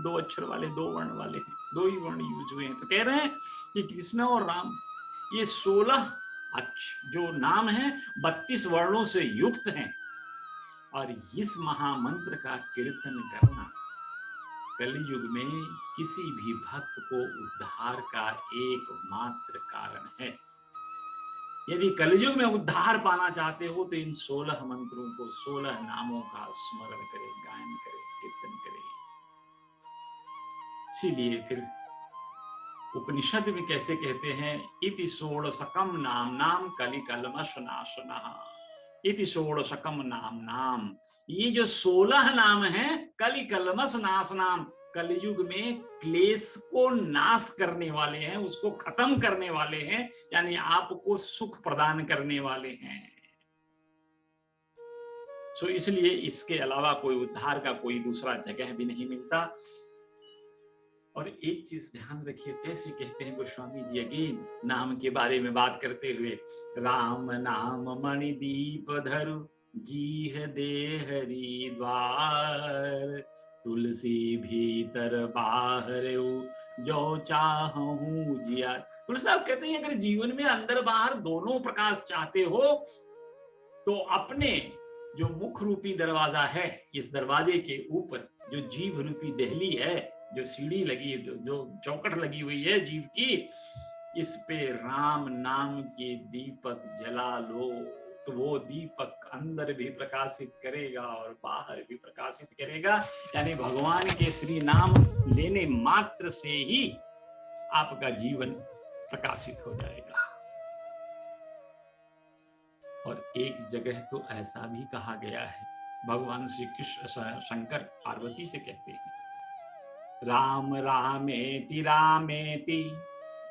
2 अक्षर वाले, 2 वर्ण वाले हैं, 2 ही वर्ण यूज हुए हैं। तो कह रहे हैं कि कृष्ण और राम, ये 16 जो नाम है 32 वर्णों से युक्त हैं, और इस महामंत्र का कीर्तन करना कलयुग में किसी भी भक्त को उद्धार का एकमात्र कारण है। यदि कलयुग में उद्धार पाना चाहते हो तो इन 16 मंत्रों को, 16 नामों का स्मरण करें, गायन करें, कीर्तन करें। इसीलिए फिर उपनिषद में कैसे कहते हैं, इति षोडशकम नाम नाम कलिकल्मष नाशनः। इति षोडशकम नाम नाम, ये जो 16 नाम है, कलिकल्मष नाशनाम, कलयुग में क्लेश को नाश करने वाले हैं, उसको खत्म करने वाले हैं, यानी आपको सुख प्रदान करने वाले हैं। सो इसलिए इसके अलावा कोई उद्धार का कोई दूसरा जगह भी नहीं मिलता। और एक चीज ध्यान रखिए, कैसे कहते हैं गोस्वामी जी अगेन नाम के बारे में बात करते हुए, राम नाम मणि दीप धरु, जीह दे हरि द्वार, तुलसी भीतर बाहर जो चाहूं जिया। तुलसीदास कहते हैं, अगर जीवन में अंदर बाहर दोनों प्रकाश चाहते हो, तो अपने जो मुख रूपी दरवाजा है, इस दरवाजे के ऊपर जो जीभ रूपी देहली है, जो सीढ़ी लगी, जो चौकट लगी हुई है जीव की, इस पे राम नाम के दीपक जला लो, तो वो दीपक अंदर भी प्रकाशित करेगा और बाहर भी प्रकाशित करेगा। यानी भगवान के श्री नाम लेने मात्र से ही आपका जीवन प्रकाशित हो जाएगा। और एक जगह तो ऐसा भी कहा गया है, भगवान श्री कृष्ण शंकर पार्वती से कहते हैं, राम रामेति रामेति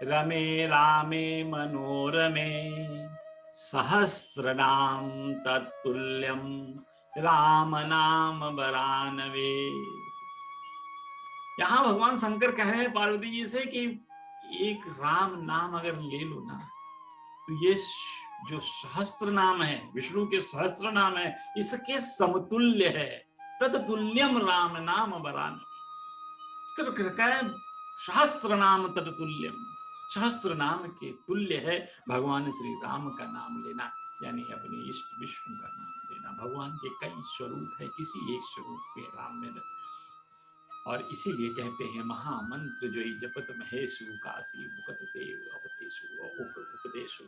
रमे रामे मनोरमे सहस्रनाम तत्तुल्यम राम नाम वरानवे। यहां भगवान शंकर कह रहे हैं पार्वती जी से कि एक राम नाम अगर ले लो ना, तो ये जो सहस्त्र नाम है, विष्णु के सहस्त्र नाम है, इसके समतुल्य है। तत्तुल्यम राम नाम वरानवे। सहस्त्र नाम तत्तुल्यम, सहस्त्र नाम के तुल्य है भगवान श्री राम का नाम लेना, यानी अपने इष्ट विष्णु का नाम लेना। भगवान के कई स्वरूप है, किसी एक स्वरूप में राम में, और इसीलिए कहते हैं महामंत्र जो जपत महेशु काशी मुकत देव अवधेशु उपदेशु।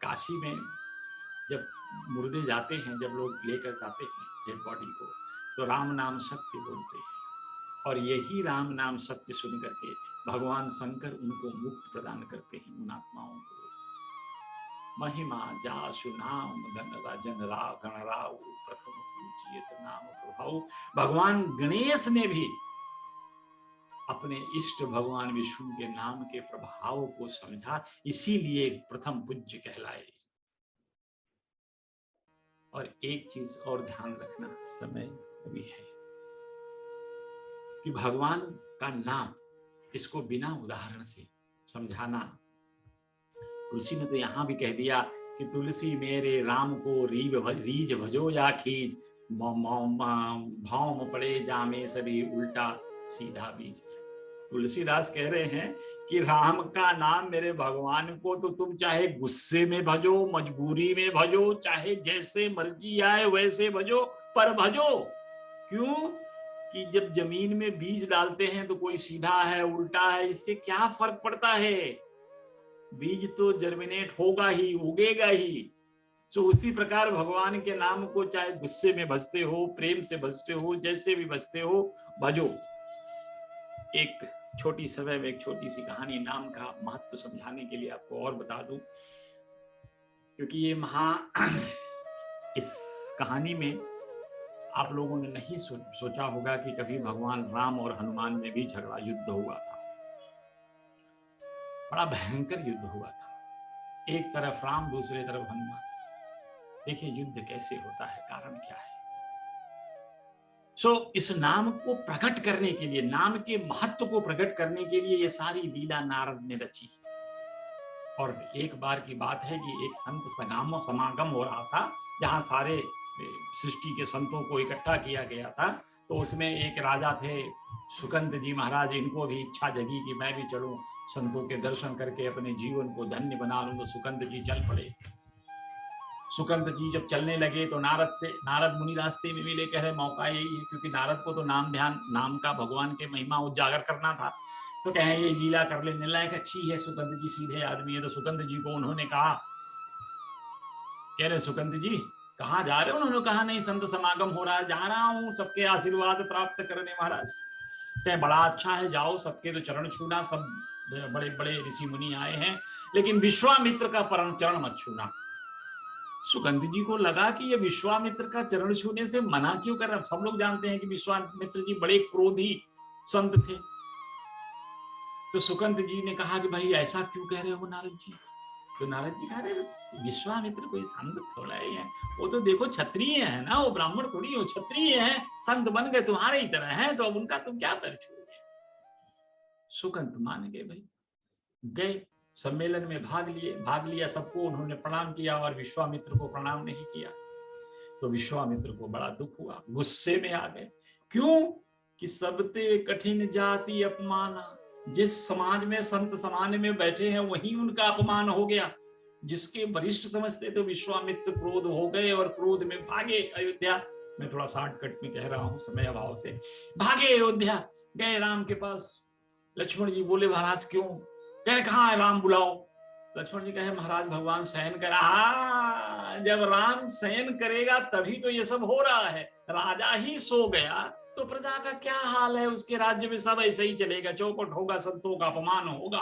काशी में जब मुर्दे जाते हैं, जब लोग लेकर जाते हैं डेड बॉडी को, तो राम नाम सत्य बोलते हैं, और यही राम नाम सत्य सुन करके भगवान शंकर उनको मुक्त प्रदान करते हैं उन आत्माओं को। महिमा जासु नाम गण राव प्रथम पूजियत नाम प्रभाव। भगवान गणेश ने भी अपने इष्ट भगवान विष्णु के नाम के प्रभाव को समझा, इसीलिए प्रथम पूज्य कहलाए। और एक चीज और ध्यान रखना, समय भी है कि भगवान का नाम, इसको बिना उदाहरण से समझाना। तुलसी ने तो यहां भी कह दिया कि तुलसी मेरे राम को रीज भजो या खीज, भाव पड़े जामे सभी उल्टा सीधा बीज। तुलसीदास कह रहे हैं कि राम का नाम मेरे भगवान को तो तुम चाहे गुस्से में भजो, मजबूरी में भजो, चाहे जैसे मर्जी आए वैसे भजो, पर भजो। क्यों? कि जब जमीन में बीज डालते हैं तो कोई सीधा है, उल्टा है, इससे क्या फर्क पड़ता है? बीज तो जर्मिनेट होगा ही, उगेगा ही। तो उसी प्रकार भगवान के नाम को चाहे गुस्से में भजते हो, प्रेम से भजते हो, जैसे भी भजते हो, भजो। एक छोटी समय में एक छोटी सी कहानी नाम का महत्व समझाने के लिए आपको और बता दूं, क्योंकि ये इस कहानी में आप लोगों ने नहीं सोचा होगा कि कभी भगवान राम और हनुमान में भी झगड़ा, युद्ध हुआ था। बड़ा भयंकर युद्ध हुआ था, एक तरफ राम, दूसरे तरफ हनुमान। देखिए युद्ध कैसे होता है, कारण क्या है। इस नाम को प्रकट करने के लिए, नाम के महत्व को प्रकट करने के लिए ये सारी लीला नारद ने रची। और एक बार की बात है कि एक संत समागम हो रहा था, जहां सारे सृष्टि के संतों को इकट्ठा किया गया था। तो उसमें एक राजा थे सुकंद जी महाराज, इनको भी इच्छा जगी कि मैं भी चलूं, संतों के दर्शन करके अपने जीवन को धन्य बना लूं। तो सुकंद जी चल पड़े। सुकंद जी जब चलने लगे तो नारद मुनि रास्ते में मिले, कह रहे मौका यही है, क्योंकि नारद को तो नाम का, भगवान के महिमा उजागर करना था। तो कहे ये लीला कर लेने लायक अच्छी है, सुकंद जी सीधे आदमी है। तो सुकंद जी को उन्होंने कहा, कह रहे सुकंद जी कहाँ जा रहे हो? उन्होंने कहा नहीं, संत समागम हो रहा है, जा रहा हूँ सबके आशीर्वाद प्राप्त करने महाराज। कहे बड़ा अच्छा है, जाओ, सबके तो चरण छूना, सब बड़े बड़े ऋषि मुनि आए हैं, लेकिन विश्वामित्र का चरण मत छूना। सुगंध जी को लगा कि ये विश्वामित्र का चरण छूने से मना क्यों कर रहा। सब लोग जानते हैं कि विश्वामित्र जी बड़े क्रोधी संत थे। तो सुकंद जी ने कहा कि भाई ऐसा क्यों कह रहे हो नारद जी? तो नारद जी कह रहे विश्वामित्र कोई संत थोड़ा है, वो तो देखो क्षत्रिय है ना, वो ब्राह्मण थोड़ी हो, क्षत्रिय है, संत बन गए तुम्हारे ही तरह है, तो अब उनका तुम क्या पैर छोड़ोगे? सुकंद मान गए, भाई गए, सम्मेलन में भाग लिया, सबको उन्होंने प्रणाम किया और विश्वामित्र को प्रणाम नहीं किया। तो विश्वामित्र को बड़ा दुख हुआ, गुस्से में आ गए। क्यों? कि सबते कठिन जाति अपमाना। जिस समाज में संत समाज में बैठे हैं वहीं उनका अपमान हो गया। जिसके वरिष्ठ समझते तो विश्वामित्र क्रोध हो गए और क्रोध में भागे अयोध्या। मैं थोड़ा शॉर्टकट में कह रहा हूं समय अभाव से। भागे अयोध्या, गए राम के पास। लक्ष्मण जी बोले महाराज क्यों? कहे कहाँ है राम, बुलाओ। लक्ष्मण जी कहे महाराज भगवान शयन करा। जब राम शयन करेगा तभी तो ये सब हो रहा है। राजा ही सो गया तो प्रजा का क्या हाल है? उसके राज्य में सब ऐसे ही चलेगा, चौपट होगा, संतों का अपमान होगा।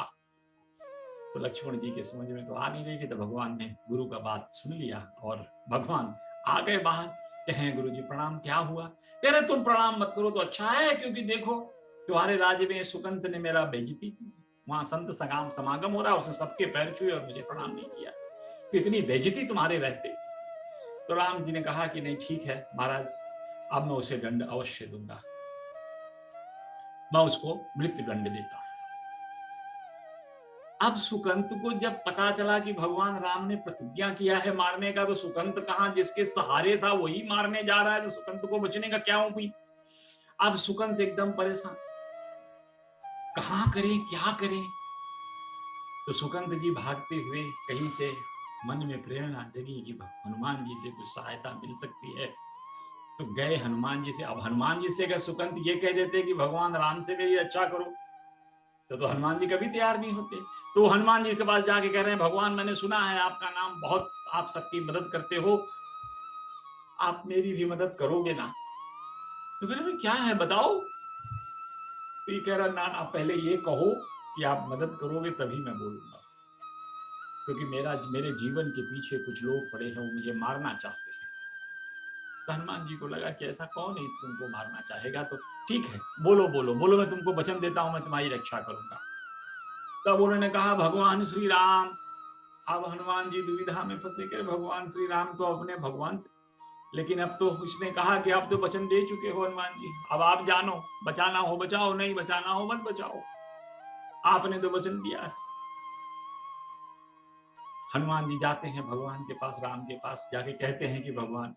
तो लक्ष्मण जी के समझ में तो आ नहीं रही थी, तो भगवान ने गुरु का बात सुन लिया और भगवान आ गए बाहर। कहें गुरु जी प्रणाम, क्या हुआ? कह रहे तुम प्रणाम मत करो तो अच्छा है, क्योंकि देखो तुम्हारे राज्य में सुकंत ने मेरा बेइज्जती की, वहां संत समागम हो रहा, उसने सबके पैर छुए और मुझे प्रणाम नहीं किया, तो इतनी बेइज्जती तुम्हारे रहते। तो राम जी ने कहा कि नहीं ठीक है महाराज, अब मैं उसे दंड अवश्य दूंगा, मैं उसको मृत्यु दंड देता हूं। अब सुकंत को जब पता चला कि भगवान राम ने प्रतिज्ञा किया है मारने का, तो सुकंत कहां, जिसके सहारे था वही मारने जा रहा है, तो सुकंत को बचने का क्या उम्मीद। अब सुकंत एकदम परेशान, कहां करें क्या करें। तो सुकंत जी भागते हुए कहीं से मन में प्रेरणा जगी कि हनुमान जी से कुछ सहायता मिल सकती है, तो गए हनुमान जी से। अब हनुमान जी से अगर सुकंत ये कह देते कि भगवान राम से मेरी रक्षा करो, तो हनुमान जी कभी तैयार नहीं होते। तो हनुमान जी के पास जाके कह रहे हैं भगवान मैंने सुना है आपका नाम बहुत, आप सबकी मदद करते हो, आप मेरी भी मदद करोगे ना? तो कह रहे क्या है बताओ। तो ये कह रहा ना ना, पहले ये कहो कि आप मदद करोगे तभी मैं बोलूंगा, क्योंकि मेरे जीवन के पीछे कुछ लोग पड़े हैं, वो मुझे मारना चाहते हैं। तो हनुमान जी को लगा कि ऐसा कौन है तुमको मारना चाहेगा, तो ठीक है बोलो बोलो बोलो, मैं तुमको वचन देता हूं मैं तुम्हारी रक्षा करूंगा। तब उन्होंने कहा भगवान श्री राम। अब हनुमान जी दुविधा में फंसे गए, भगवान श्री राम तो अपने भगवान से, लेकिन अब तो उसने कहा कि आप तो वचन दे चुके हो हनुमान जी, अब आप जानो, बचाना हो बचाओ, नहीं बचाना हो मत बचाओ, आपने तो वचन दिया है। हनुमान जी जाते हैं भगवान के पास, राम के पास जाके कहते हैं कि भगवान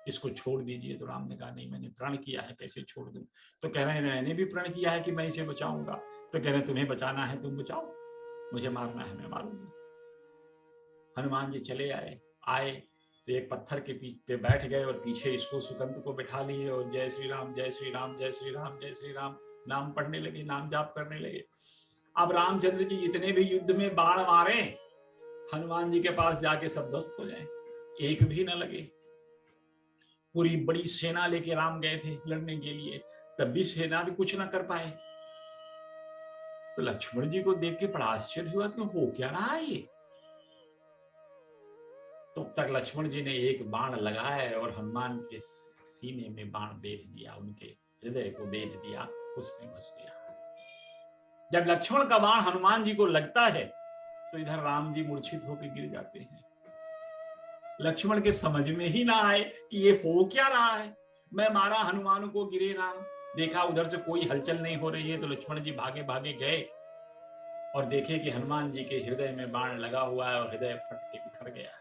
इसको छोड़ दीजिए। तो राम ने कहा नहीं, मैंने प्रण किया है, कैसे छोड़ दूं। तो कह रहे हैं मैंने भी प्रण किया है कि मैं इसे बचाऊंगा। तो कह रहे हैं तुम्हें बचाना है तुम बचाओ, मुझे मारना है मैं मारूंगा। हनुमान जी चले आए, आए तो एक पत्थर के पे बैठ गए और पीछे इसको सुकंत को बैठा लिए और जय श्री राम जय श्री राम जय श्री राम जय श्री राम नाम पढ़ने लगे, नाम जाप करने लगे। अब रामचंद्र जी जितने भी युद्ध में बाण मारे, हनुमान जी के पास जाके सब ध्वस्त हो जाए, एक भी न लगे। पूरी बड़ी सेना लेके राम गए थे लड़ने के लिए, तब भी सेना भी कुछ ना कर पाए। तो लक्ष्मण जी को देख के बड़ा आश्चर्य हुआ कि हो क्या रहा है ये। तो तक लक्ष्मण जी ने एक बाण लगाया और हनुमान के सीने में बाण बेध दिया, उनके हृदय को बेध दिया, उसमें घुस गया। जब लक्ष्मण का बाण हनुमान जी को लगता है तो इधर राम जी मूर्छित होकर गिर जाते हैं। लक्ष्मण के समझ में ही ना आए कि ये हो क्या रहा है। मैं मारा हनुमान को, गिरे राम, देखा उधर से कोई हलचल नहीं हो रही है। तो लक्ष्मण जी भागे भागे गए और देखे कि हनुमान जी के हृदय में बाण लगा हुआ है और हृदय फट के बिखर गया है।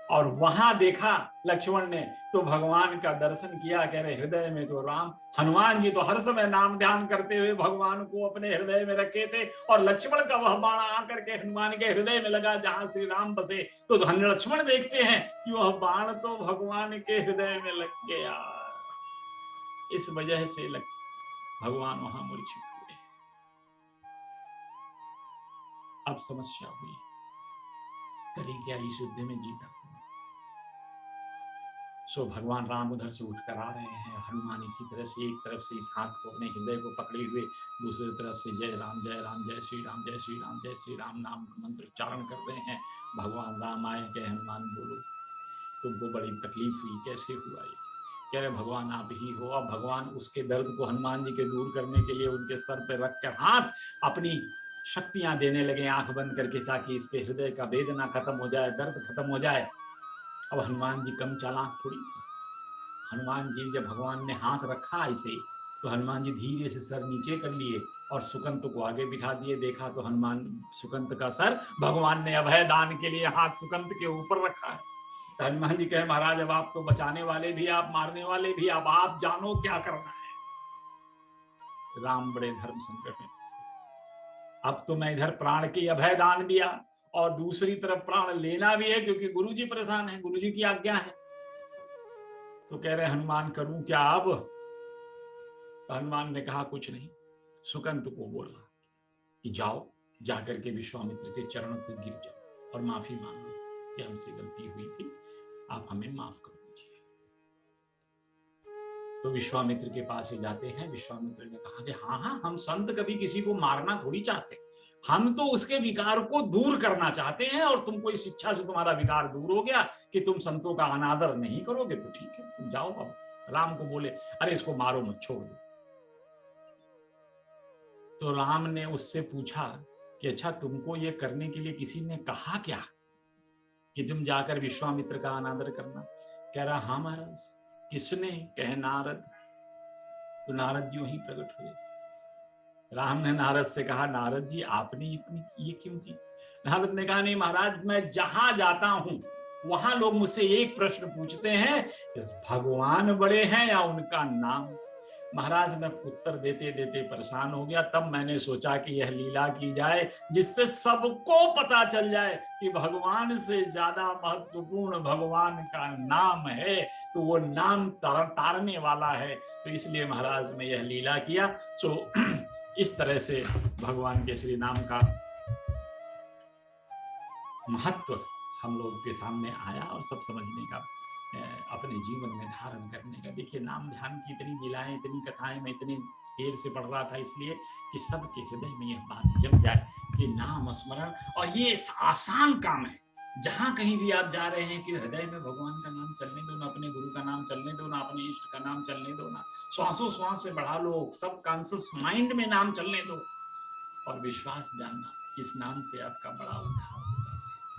और वहां देखा लक्ष्मण ने तो भगवान का दर्शन किया, कह रहे हृदय में तो राम। हनुमान जी तो हर समय नाम ध्यान करते हुए भगवान को अपने हृदय में रखे थे, और लक्ष्मण का वह बाण आकर के हनुमान के हृदय में लगा जहां श्री राम बसे। तो लक्ष्मण देखते हैं कि वह बाण तो भगवान के हृदय में लग गया। इस वजह से भगवान वहां मूर्छित हुए। अब समस्या हुई, करें क्या इस युद्ध में जीता। सो भगवान राम उधर से उठकर आ रहे हैं, हनुमान इसी तरह से एक तरफ से इस हाथ को अपने हृदय को पकड़े हुए, दूसरी तरफ से जय राम जय राम जय श्री राम जय श्री राम जय श्री राम नाम मंत्र उच्चारण कर रहे हैं। भगवान राम आए, कहे हनुमान बोलो, तुमको बड़ी तकलीफ हुई, कैसे हुआ ये? कह रहे भगवान आप ही हो। अब भगवान उसके दर्द को हनुमान जी के दूर करने के लिए उनके सर पे रखकर हाथ अपनी शक्तियां देने लगे आंख बंद करके, ताकि इसके हृदय का वेदना खत्म हो जाए, दर्द खत्म हो जाए। अब हनुमान जी कम चालाक थोड़ी थे। हनुमान जी जब भगवान ने हाथ रखा ऐसे, तो हनुमान जी धीरे से सर नीचे कर लिए और सुकंत को आगे बिठा दिए। देखा तो हनुमान सुकंत का सर भगवान ने अभय दान के लिए हाथ सुकंत के ऊपर रखा है। तो हनुमान जी कहे महाराज अब आप तो बचाने वाले भी, आप मारने वाले भी, अब आप जानो क्या करना है। राम बड़े धर्म संकट में फंसे। अब तो मैं इधर प्राण की अभय दान दिया और दूसरी तरफ प्राण लेना भी है, क्योंकि गुरुजी परेशान है, गुरुजी की आज्ञा है। तो कह रहे हनुमान करूं क्या अब। तो हनुमान ने कहा कुछ नहीं, सुकंत को बोला कि जाओ जाकर के विश्वामित्र के चरणों पर गिर जाओ और माफी मांग लो कि हमसे गलती हुई थी, आप हमें माफ कर दीजिए। तो विश्वामित्र के पास ही जाते हैं। विश्वामित्र ने कहा कि हाँ हाँ, हम संत कभी किसी को मारना थोड़ी चाहते, हम तो उसके विकार को दूर करना चाहते हैं, और तुमको इस इच्छा से तुम्हारा विकार दूर हो गया कि तुम संतों का अनादर नहीं करोगे, तो ठीक है, तुम जाओ। अब राम को बोले, अरे इसको मारो मत, छोड़ दो। तो राम ने उससे पूछा कि अच्छा, तुमको ये करने के लिए किसी ने कहा क्या कि तुम जाकर विश्वामित्र का अनादर करना? कह रहा, हाँ महाराज। किसने? कहे, नारद। तो नारद जी वहीं प्रकट हुए। राम ने नारद से कहा, नारद जी आपने इतनी ये क्यों की? नारद ने कहा, नहीं महाराज, मैं जहां जाता हूं वहां लोग मुझसे एक प्रश्न पूछते हैं, भगवान बड़े हैं या उनका नाम? महाराज, मैं उत्तर देते देते परेशान हो गया। तब मैंने सोचा कि यह लीला की जाए जिससे सबको पता चल जाए कि भगवान से ज्यादा महत्वपूर्ण भगवान का नाम है, तो वो नाम तारने वाला है। तो इसलिए महाराज मैं यह लीला किया। सो इस तरह से भगवान के श्री नाम का महत्व हम लोग के सामने आया, और सब समझने का, अपने जीवन में धारण करने का। देखिए, नाम ध्यान की इतनी लीलाएं, इतनी कथाएं मैं इतनी देर से पढ़ रहा था, इसलिए कि सबके हृदय में यह बात जम जाए कि नाम स्मरण, और ये आसान काम है। जहां कहीं भी आप जा रहे हैं कि हृदय में भगवान का नाम चलने दो ना, अपने गुरु का नाम चलने दो ना, अपने इष्ट का नाम चलने दो ना, श्वासों श्वास से बढ़ा लो, सब कॉन्शियस माइंड में नाम चलने दो, और विश्वास जानना इस नाम से आपका बड़ा उद्धार होगा।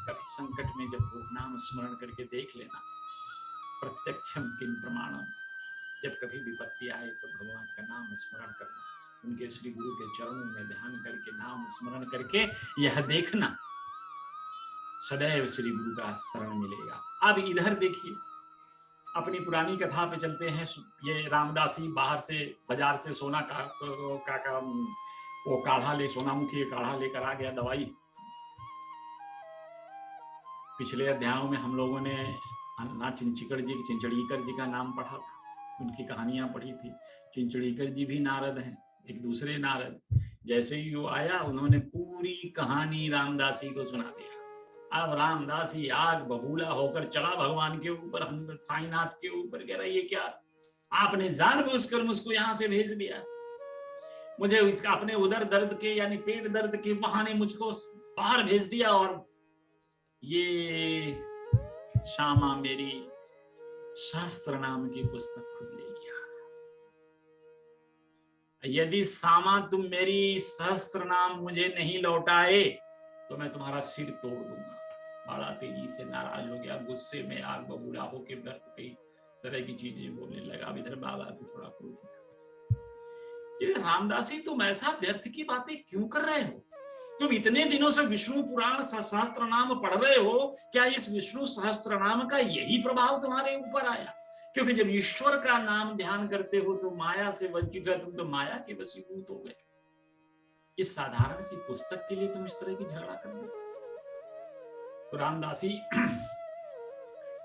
कभी संकट में जब वो नाम स्मरण करके देख लेना, प्रत्यक्षम किम प्रमाणम, जब कभी विपत्ति आए तो भगवान का नाम स्मरण करना, उनके श्री गुरु के चरणों में ध्यान करके, नाम स्मरण करके यह देखना, सदैव श्री गुरु का शरण मिलेगा। अब इधर देखिए, अपनी पुरानी कथा पे चलते हैं। ये रामदासी बाहर से, बाजार से सोना का वो काढ़ा ले, सोनामुखी काढ़ा लेकर आ गया, दवाई। पिछले अध्यायों में हम लोगों ने अन्ना चिंचड़ीकर जी का नाम पढ़ा था, उनकी कहानियां पढ़ी थी। चिंचड़ीकर जी भी नारद हैं, एक दूसरे नारद। जैसे ही वो आया, उन्होंने पूरी कहानी रामदासी को सुना दिया। अब रामदासी आग बबूला होकर चढ़ा भगवान के ऊपर, हम साईनाथ के ऊपर। कह रहा, ये क्या, आपने जानबूझकर मुझको यहां से भेज दिया, मुझे इसका अपने उदर दर्द के यानी पेट दर्द के बहाने मुझको बाहर भेज दिया, और ये श्यामा मेरी शास्त्र नाम की पुस्तक खुद ले लिया। यदि श्यामा तुम मेरी सहस्त्र नाम मुझे नहीं लौटाए तो मैं तुम्हारा सिर तोड़ दूंगा। बड़ा तेजी से नाराज हो गया, गुस्से में आग बबूला होके व्यर्थ कई तरह की चीजें बोलने लगा। इधर बाबा भी थोड़ा क्रोधित हुए। रामदासी, तुम ऐसा व्यर्थ की बातें क्यों कर रहे हो? तुम इतने दिनों से विष्णु पुराण सहस्त्र नाम पढ़ रहे हो, क्या इस विष्णु सहस्त्र नाम का यही प्रभाव तुम्हारे ऊपर आया? क्योंकि जब ईश्वर का नाम ध्यान करते हो तो माया से वंचित है, तुम तो माया के वशीभूत हो गए। इस साधारण सी पुस्तक के लिए तुम इस तरह की झगड़ा कर रहे हो? तो रामदासी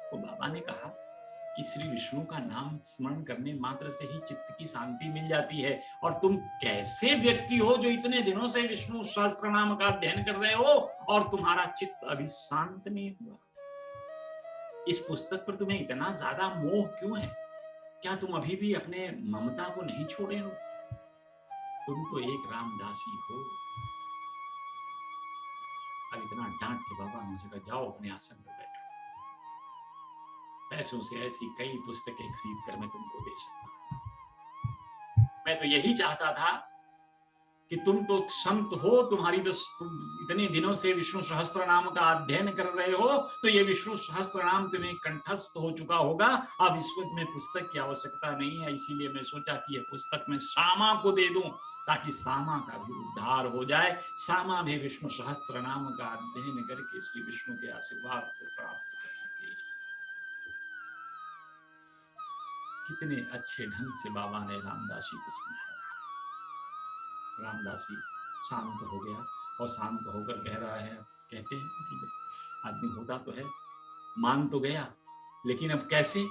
को बाबा ने कहा कि श्री विष्णु का नाम स्मरण करने मात्र से ही चित्त की शांति मिल जाती है, और तुम कैसे व्यक्ति हो जो इतने दिनों से विष्णु सहस्त्र नाम का अध्ययन कर रहे हो और तुम्हारा चित्त अभी शांत नहीं हुआ? इस पुस्तक पर तुम्हें इतना ज्यादा मोह क्यों है? क्या तुम अभी भी अपने ममता को नहीं छोड़े हो? तुम तो एक रामदासी हो। अब इतना डांट के बाबा मुझे कहा, जाओ अपने आसन पर बैठो, पैसों से ऐसी कई पुस्तकें खरीद कर मैं तुमको दे सकता हूं। मैं तो यही चाहता था कि तुम तो संत हो, तुम्हारी तो तुम इतने दिनों से विष्णु सहस्त्र नाम का अध्ययन कर रहे हो, तो ये विष्णु सहस्त्र नाम तुम्हें कंठस्थ हो चुका होगा। अब इसमें तुम्हें पुस्तक की आवश्यकता नहीं है। इसीलिए मैं सोचा कि यह पुस्तक मैं श्यामा को दे दूं, ताकि श्यामा का भी उद्धार हो जाए, श्यामा भी विष्णु सहस्त्र नाम का अध्ययन करके श्री विष्णु के आशीर्वाद को प्राप्त कर सके। कितने अच्छे ढंग से बाबा ने रामदासी को समझाया। रामदासी शांत हो गया, और शांत होकर कह रहा है, कहते हैं कि आदमी होता तो है, मान तो गया, लेकिन अब कैसे?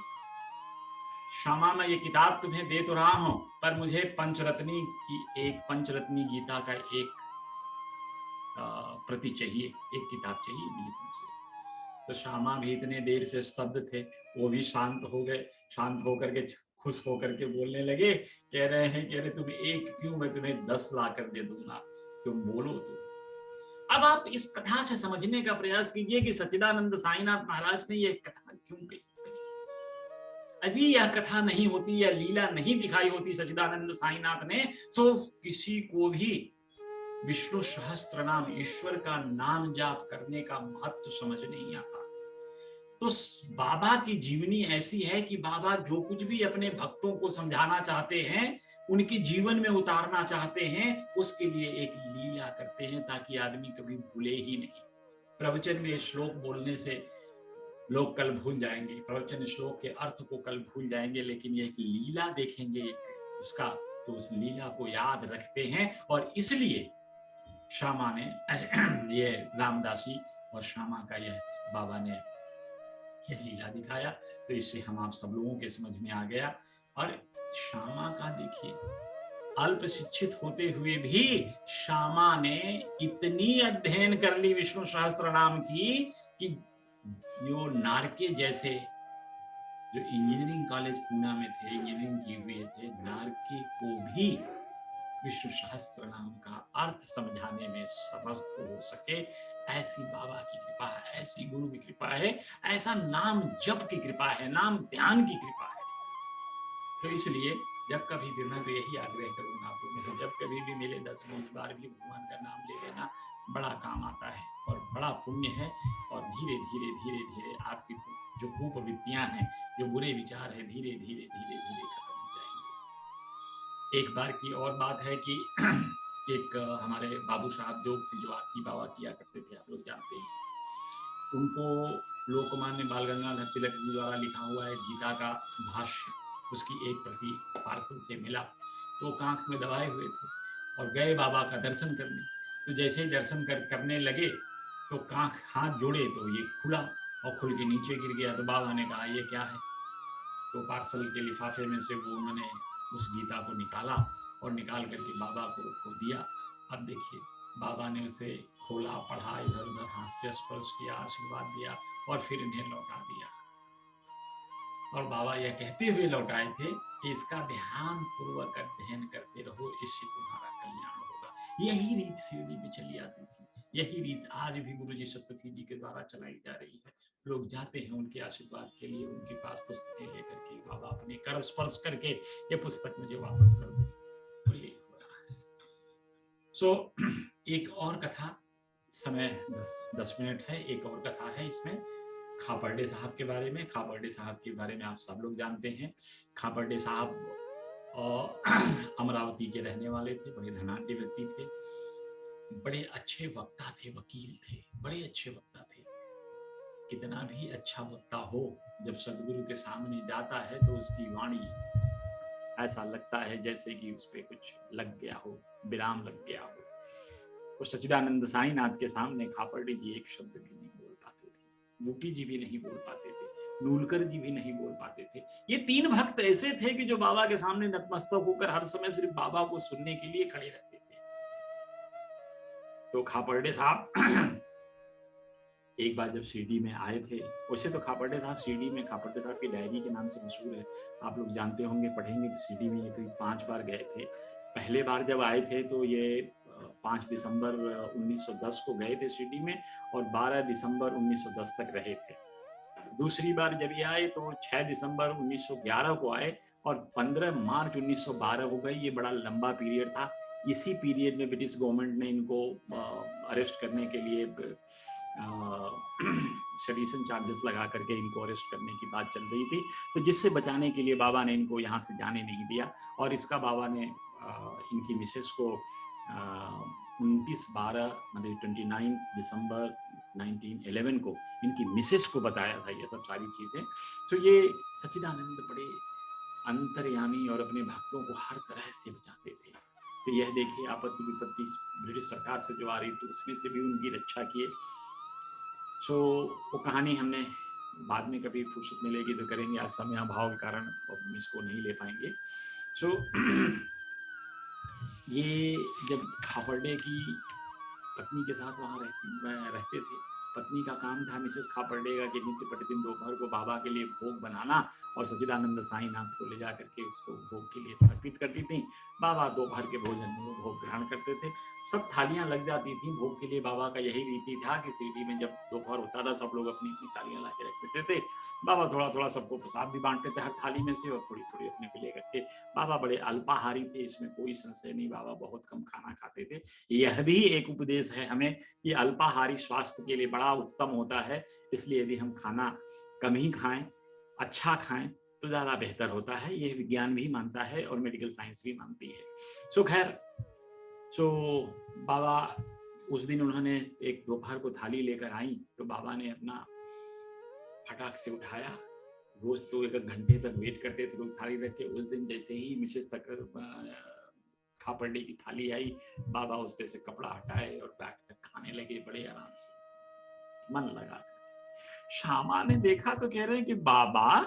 श्यामा, मैं ये किताब तुम्हें दे तो रहा हूं, पर मुझे पंचरत्नी गीता का एक प्रति चाहिए, एक किताब चाहिए मुझे तुमसे। तो श्यामा भी इतने देर से स्तब्ध थे, वो भी शांत हो गए। शांत होकर के खुश होकर के बोलने लगे, कह रहे हैं कि अरे तुम एक क्यों, मैं तुम्हें 10 ला कर दे दूंगा, तुम बोलो तो। अब आप इस कथा से समझने का प्रयास कीजिए कि सच्चिदानंद साईनाथ महाराज ने यह कथा क्यों कही। यदि यह कथा नहीं होती या लीला नहीं दिखाई होती सच्चिदानंद साईनाथ ने, तो किसी को भी विष्णु सहस्त्र नाम, ईश्वर का नाम जाप करने का महत्व समझ नहीं आता। तो बाबा की जीवनी ऐसी है कि बाबा जो कुछ भी अपने भक्तों को समझाना चाहते हैं, उनके जीवन में उतारना चाहते हैं, उसके लिए एक लीला करते हैं ताकि आदमी कभी भूले ही नहीं। प्रवचन में श्लोक बोलने से लोग कल भूल जाएंगे, प्रवचन श्लोक के अर्थ को कल भूल जाएंगे, लेकिन ये एक लीला देखेंगे उसका, तो उस लीला को याद रखते हैं। और इसलिए श्यामा ने ये रामदासी और श्यामा का यह बाबा ने यह लीला दिखाया, तो इससे हम आप सब लोगों के समझ में आ गया। और श्यामा का देखिए, अल्प शिक्षित होते हुए भी श्यामा ने इतनी अध्ययन कर ली विष्णु सहस्त्र नाम की कि जो नारके जैसे जो इंजीनियरिंग कॉलेज पूना में थे, इंजीनियरिंग किए हुए थे, नारके को भी विष्णु सहस्त्र नाम का अर्थ समझाने में समर्थ हो सके, ऐसी बाबा की कृपा है, ऐसी गुरु की कृपा है, ऐसा नाम जप की कृपा है, नाम ध्यान की कृपा है। तो इसलिए जब कभी भी, मैं तो यही आग्रह करूंगा आप लोगों से, जब कभी भी मिले 10-20 बार भी भगवान का नाम ले लेना, बड़ा काम आता है और बड़ा पुण्य है। और धीरे धीरे धीरे धीरे आपकी जो कुप्रवृत्तियां हैं, जो बुरे विचार है, धीरे धीरे धीरे धीरे खत्म हो जाएंगे। एक बार की और बात है कि एक हमारे बाबू साहब जोग थे, जो आरती बाबा किया करते थे, आप लोग जानते हैं। उनको लोकमान्य बाल गंगाधर तिलक जी द्वारा लिखा हुआ है गीता का भाष्य, उसकी एक प्रति पार्सल से मिला, तो कांख में दबाए हुए थे और गए बाबा का दर्शन करने। तो जैसे ही दर्शन करने लगे तो कांख हाथ जोड़े तो ये खुला और खुल के नीचे गिर गया। तो बाबा ने कहा ये क्या है, तो पार्सल के लिफाफे में से वो उन्होंने उस गीता को निकाला और निकाल करके बाबा को दिया। अब देखिए, बाबा ने उसे खोला, पढ़ा, इधर उधर हास्य स्पर्श किया, आशीर्वाद दिया और फिर इन्हें लौटा दिया। और बाबा यह कहते हुए लौटाए थे कि इसका ध्यान पूर्वक अध्ययन करते रहो, इससे तुम्हारा कल्याण होगा। यही रीत शिरडी में चली आती थी, यही रीत आज भी गुरु जी सतपथी जी के द्वारा चलाई जा रही है। लोग जाते हैं उनके आशीर्वाद के लिए, उनके पास पुस्तकें लेकर के, बाबा अपने कर स्पर्श करके ये पुस्तक मुझे वापस कर दो, तो ये हो रहा है। सो एक और कथा, समय 10 मिनट है, एक और कथा है इसमें खापर्डे साहब के बारे में। खापर्डे साहब के बारे में आप सब लोग जानते हैं। खापर्डे साहब अमरावती के रहने वाले थे, बड़े धनाढ्य व्यक्ति थे, बड़े अच्छे वक्ता थे, वकील थे, बड़े अच्छे वक्ता थे। कितना भी अच्छा वक्ता हो, जब सदगुरु के सामने जाता है तो उसकी वाणी ऐसा लगता है जैसे कि उस पर कुछ लग गया हो, विराम लग गया हो। वो सच्चिदानंद साईनाथ के सामने खापर्डे जी एक शब्द भी नहीं बोल पाते थे, बूटी जी भी नहीं बोल पाते थे, नूलकर जी भी नहीं बोल पाते थे। ये 3 भक्त ऐसे थे कि जो बाबा के सामने नतमस्तक होकर हर समय सिर्फ बाबा को सुनने के लिए खड़े रहते थे। तो खापर्डे साहब एक बार जब शिरडी में आए थे, वैसे तो खापर्डे साहब शिरडी में खापर्डे साहब की डायरी के नाम से मशहूर है, आप लोग जानते होंगे, पढ़ेंगे तो शिरडी में ये करीब 5 बार गए थे। पहले बार जब आए थे तो ये 5 दिसंबर 1910 को गए थे शिरडी में और 12 दिसंबर 1910 तक रहे थे। दूसरी बार जब ये आए तो 6 दिसंबर 1911 को आए और 15 मार्च 1912 को गए। ये बड़ा लंबा पीरियड था। इसी पीरियड में ब्रिटिश गवर्नमेंट ने इनको अरेस्ट करने के लिए सेडिशन चार्जेस लगा करके इनको अरेस्ट करने की बात चल रही थी, तो जिससे बचाने के लिए बाबा ने इनको यहाँ से जाने नहीं दिया। और इसका बाबा ने इनकी मिसेस को 29/12 मतलब 29 दिसंबर 1911 को इनकी मिसेस को बताया था ये सब सारी चीजें। सो ये सच्चिदानंद बड़े अंतर्यामी और अपने भक्तों को हर तरह से बचाते थे। तो यह देखिए, आपत्ति विपत्ति ब्रिटिश सरकार से जो आ रही थी उसमें से भी उनकी रक्षा किए। सो वो कहानी हमने बाद में कभी फुर्सत मिलेगी तो करेंगे, आज समय अभाव के कारण हम इसको नहीं ले पाएंगे। सो ये जब खापर्डे की पत्नी के साथ वहाँ रहते थे, पत्नी का काम था मिसेस खापर्डे का कि नित्य प्रतिदिन दोपहर को बाबा के लिए भोग बनाना और सच्चिदानंद साईनाथ को ले जा करके उसको भोग के लिए अर्पित करती थी। बाबा दोपहर के भोजन में वो भोग ग्रहण करते थे। सब थालियां लग जाती थी भोग के लिए। बाबा का यही रीति था कि शिरडी में जब दोपहर होता था सब लोग अपनी अपनी थालियां ला के रख देते थे। बाबा थोड़ा थोड़ा सबको प्रसाद भी बांटते थे हर थाली में से, और थोड़ी थोड़ी अपने को लेकर के। बाबा बड़े अल्पाहारी थे, इसमें कोई संशय नहीं। बाबा बहुत कम खाना खाते थे। यह भी एक उपदेश है हमें कि अल्पाहारी स्वास्थ्य के लिए बड़ा उत्तम होता है। इसलिए यदि हम खाना कम ही खाएं, अच्छा खाएं, तो ज्यादा बेहतर होता है। यह विज्ञान भी मानता है और मेडिकल साइंस भी मानती है। सो खैर, सो बाबा उस दिन उन्होंने एक दोपहर को थाली लेकर आई, तो बाबा ने अपना फटाक से उठाया। रोज तो एक घंटे तक वेट करते थे लोग थाली रख के। उस दिन जैसे ही मिसेस खापरडी की थाली आई, बाबा उस पे से कपड़ा हटाए और बैठ कर खाने लगे बड़े आराम से, मन लगा कर। श्यामा ने देखा तो कह रहे हैं कि बाबा,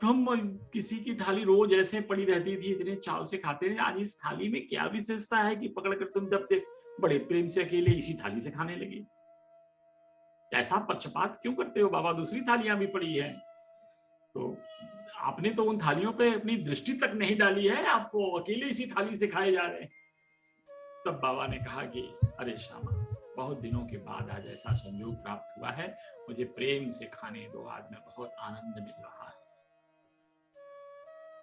तुम किसी की थाली रोज ऐसे पड़ी रहती थी, इतने चाव से खाते थे, आज इस थाली में क्या विशेषता है कि पकड़ कर तुम जब तक बड़े प्रेम से अकेले इसी थाली से खाने लगे? ऐसा पक्षपात क्यों करते हो बाबा? दूसरी थालियां भी पड़ी है। तो आपने तो उन थालियों पे अपनी दृष्टि तक नहीं डाली है, आपको अकेले इसी थाली से खाए जा रहे हैं। तब बाबा ने कहा कि अरे श्यामा, बहुत दिनों के बाद आज ऐसा संयोग प्राप्त हुआ है, मुझे प्रेम से खाने दो, आज मैं बहुत आनंद मिल रहा है।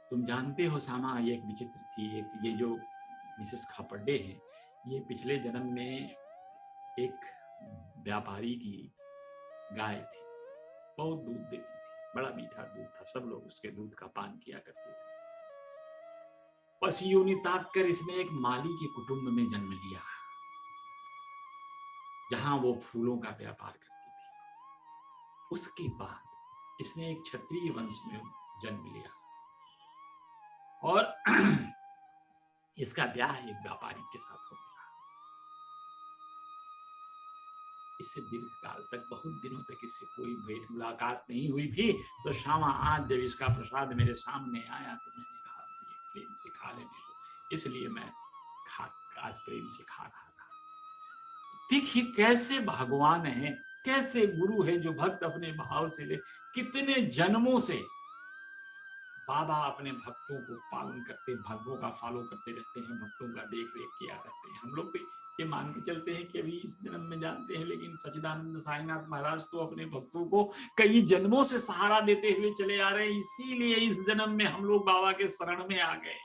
तुम जानते हो श्यामा, ये एक विचित्र थी। एक ये जो मिसेस खापर्डे हैं, ये पिछले जन्म में एक व्यापारी की गाय थी, बहुत दूध देती थी, बड़ा मीठा दूध था, सब लोग उसके दूध का पान किया करते थे। बस यूं ताक कर इसने एक माली के कुटुंब में जन्म लिया, जहां वो फूलों का व्यापार करती थी। उसके बाद इसने एक क्षत्रिय वंश में जन्म लिया और इसका ब्याह एक व्यापारी के साथ हो गया। इससे दीर्घ काल तक, बहुत दिनों तक इससे कोई भेंट मुलाकात नहीं हुई थी। तो श्यामा आज जब इसका प्रसाद मेरे सामने आया तो मैंने कहा प्रेम से खा लेने दो, इसलिए मैं आज प्रेम से खा रहा था। देखिए कैसे भगवान है, कैसे गुरु है जो भक्त अपने भाव से ले। कितने जन्मों से बाबा अपने भक्तों को पालन करते, भक्तों का फॉलो करते रहते हैं, भक्तों का देख रेख किया करते हैं। हम लोग तो ये मान के चलते हैं कि अभी इस जन्म में जानते हैं, लेकिन सच्चिदानंद साईनाथ महाराज तो अपने भक्तों को कई जन्मों से सहारा देते हुए चले आ रहे हैं। इसीलिए इस जन्म में हम लोग बाबा के शरण में आ गए।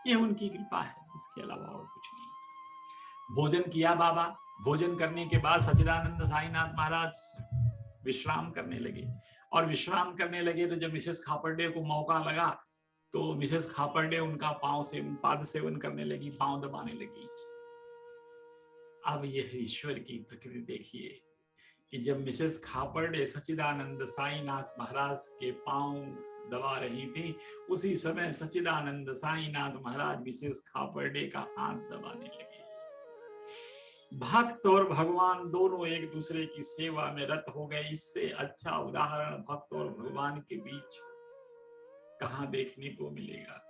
ये उनकी कृपा है, इसके अलावा और कुछ नहीं। भोजन किया बाबा। भोजन करने के बाद सच्चिदानंद साईनाथ महाराज विश्राम करने लगे, और विश्राम करने लगे तो जब मिसेस खापर्डे को मौका लगा तो मिसेस खापर्डे उनका पाद सेवन करने लगी, पांव दबाने लगी। अब यह ईश्वर की प्रकृति देखिए कि जब मिसेस खापर्डे सच्चिदानंद साईनाथ महाराज के पांव दबा रही थी, उसी समय सच्चिदानंद साईनाथ महाराज मिसेस खापर्डे का हाथ दबाने लगे। भक्त और भगवान दोनों एक दूसरे की सेवा में रत हो गए। इससे अच्छा उदाहरण भक्त और भगवान के बीच कहां देखने को मिलेगा।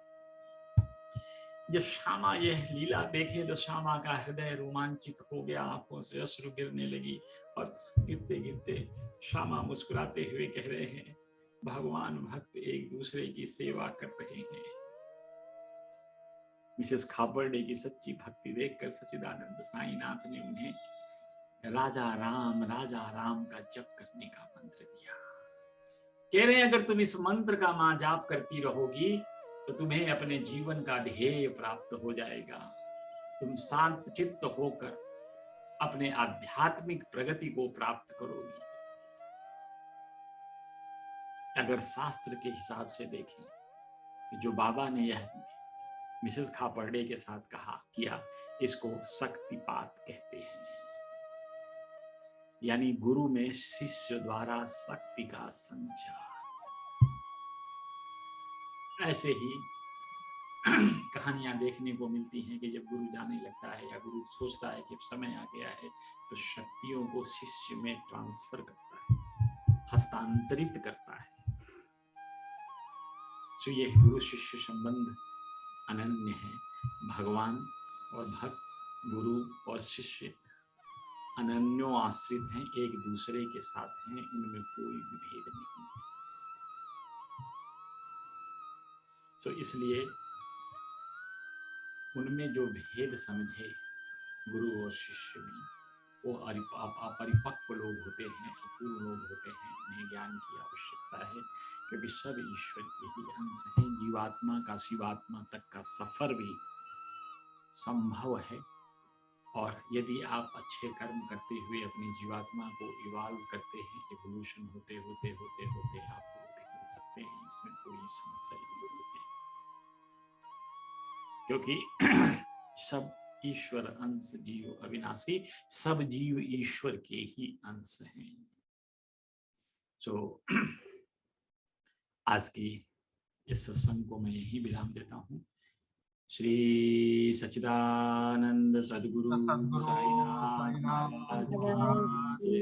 जब श्यामा यह लीला देखे तो श्यामा का हृदय रोमांचित हो गया, आंखों से अश्रु गिरने लगी, और गिरते गिरते श्यामा मुस्कुराते हुए कह रहे हैं, भगवान भक्त एक दूसरे की सेवा कर रहे हैं। मिसेस खापर्डे की सच्ची भक्ति देखकर सच्चिदानंद साईनाथ ने उन्हें राजा राम का जप करने का मंत्र दिया। कह रहे हैं अगर तुम इस मंत्र का मां जाप करती रहोगी तो तुम्हें अपने जीवन का ध्येय प्राप्त हो जाएगा। तुम शांत चित्त होकर अपने आध्यात्मिक प्रगति को प्राप्त करोगी। अगर शास्त्र के हिसाब से देखें तो जो बाबा ने यह मिसेस खापर्डे के साथ किया, इसको शक्तिपात कहते हैं। यानी गुरु में शिष्य द्वारा शक्ति का संचार। ऐसे ही कहानियां देखने को मिलती हैं कि जब गुरु जाने लगता है या गुरु सोचता है कि अब समय आ गया है, तो शक्तियों को शिष्य में ट्रांसफर करता है, हस्तांतरित करता है। तो ये गुरु शिष्य संबंध अनन्य है। भगवान और भक्त, गुरु और शिष्य अनन्यो आश्रित हैं, एक दूसरे के साथ हैं, इनमें कोई विभेद नहीं। सो इसलिए उनमें जो भेद समझे गुरु और शिष्य में, वो अपरिपक्व लोग होते हैं, अपूर्ण लोग होते हैं, उन्हें ज्ञान की आवश्यकता है, क्योंकि सब ईश्वर के ही अंश हैं। जीवात्मा का शिवात्मा तक का सफर भी संभव है, और यदि आप अच्छे कर्म करते हुए अपनी जीवात्मा को इवॉल्व करते हैं, एवोल्यूशन होते होते होते होते आप वो भी कर सकते हैं, इसमें कोई समस्या नहीं है, क्योंकि सब ईश्वर अंश, जीव अविनाशी, सब जीव ईश्वर के ही अंश हैं। तो आज की इस सत्संग को मैं यही विराम देता हूँ। श्री सच्चिदानंद सद्गुरु साईनाथ महाराज की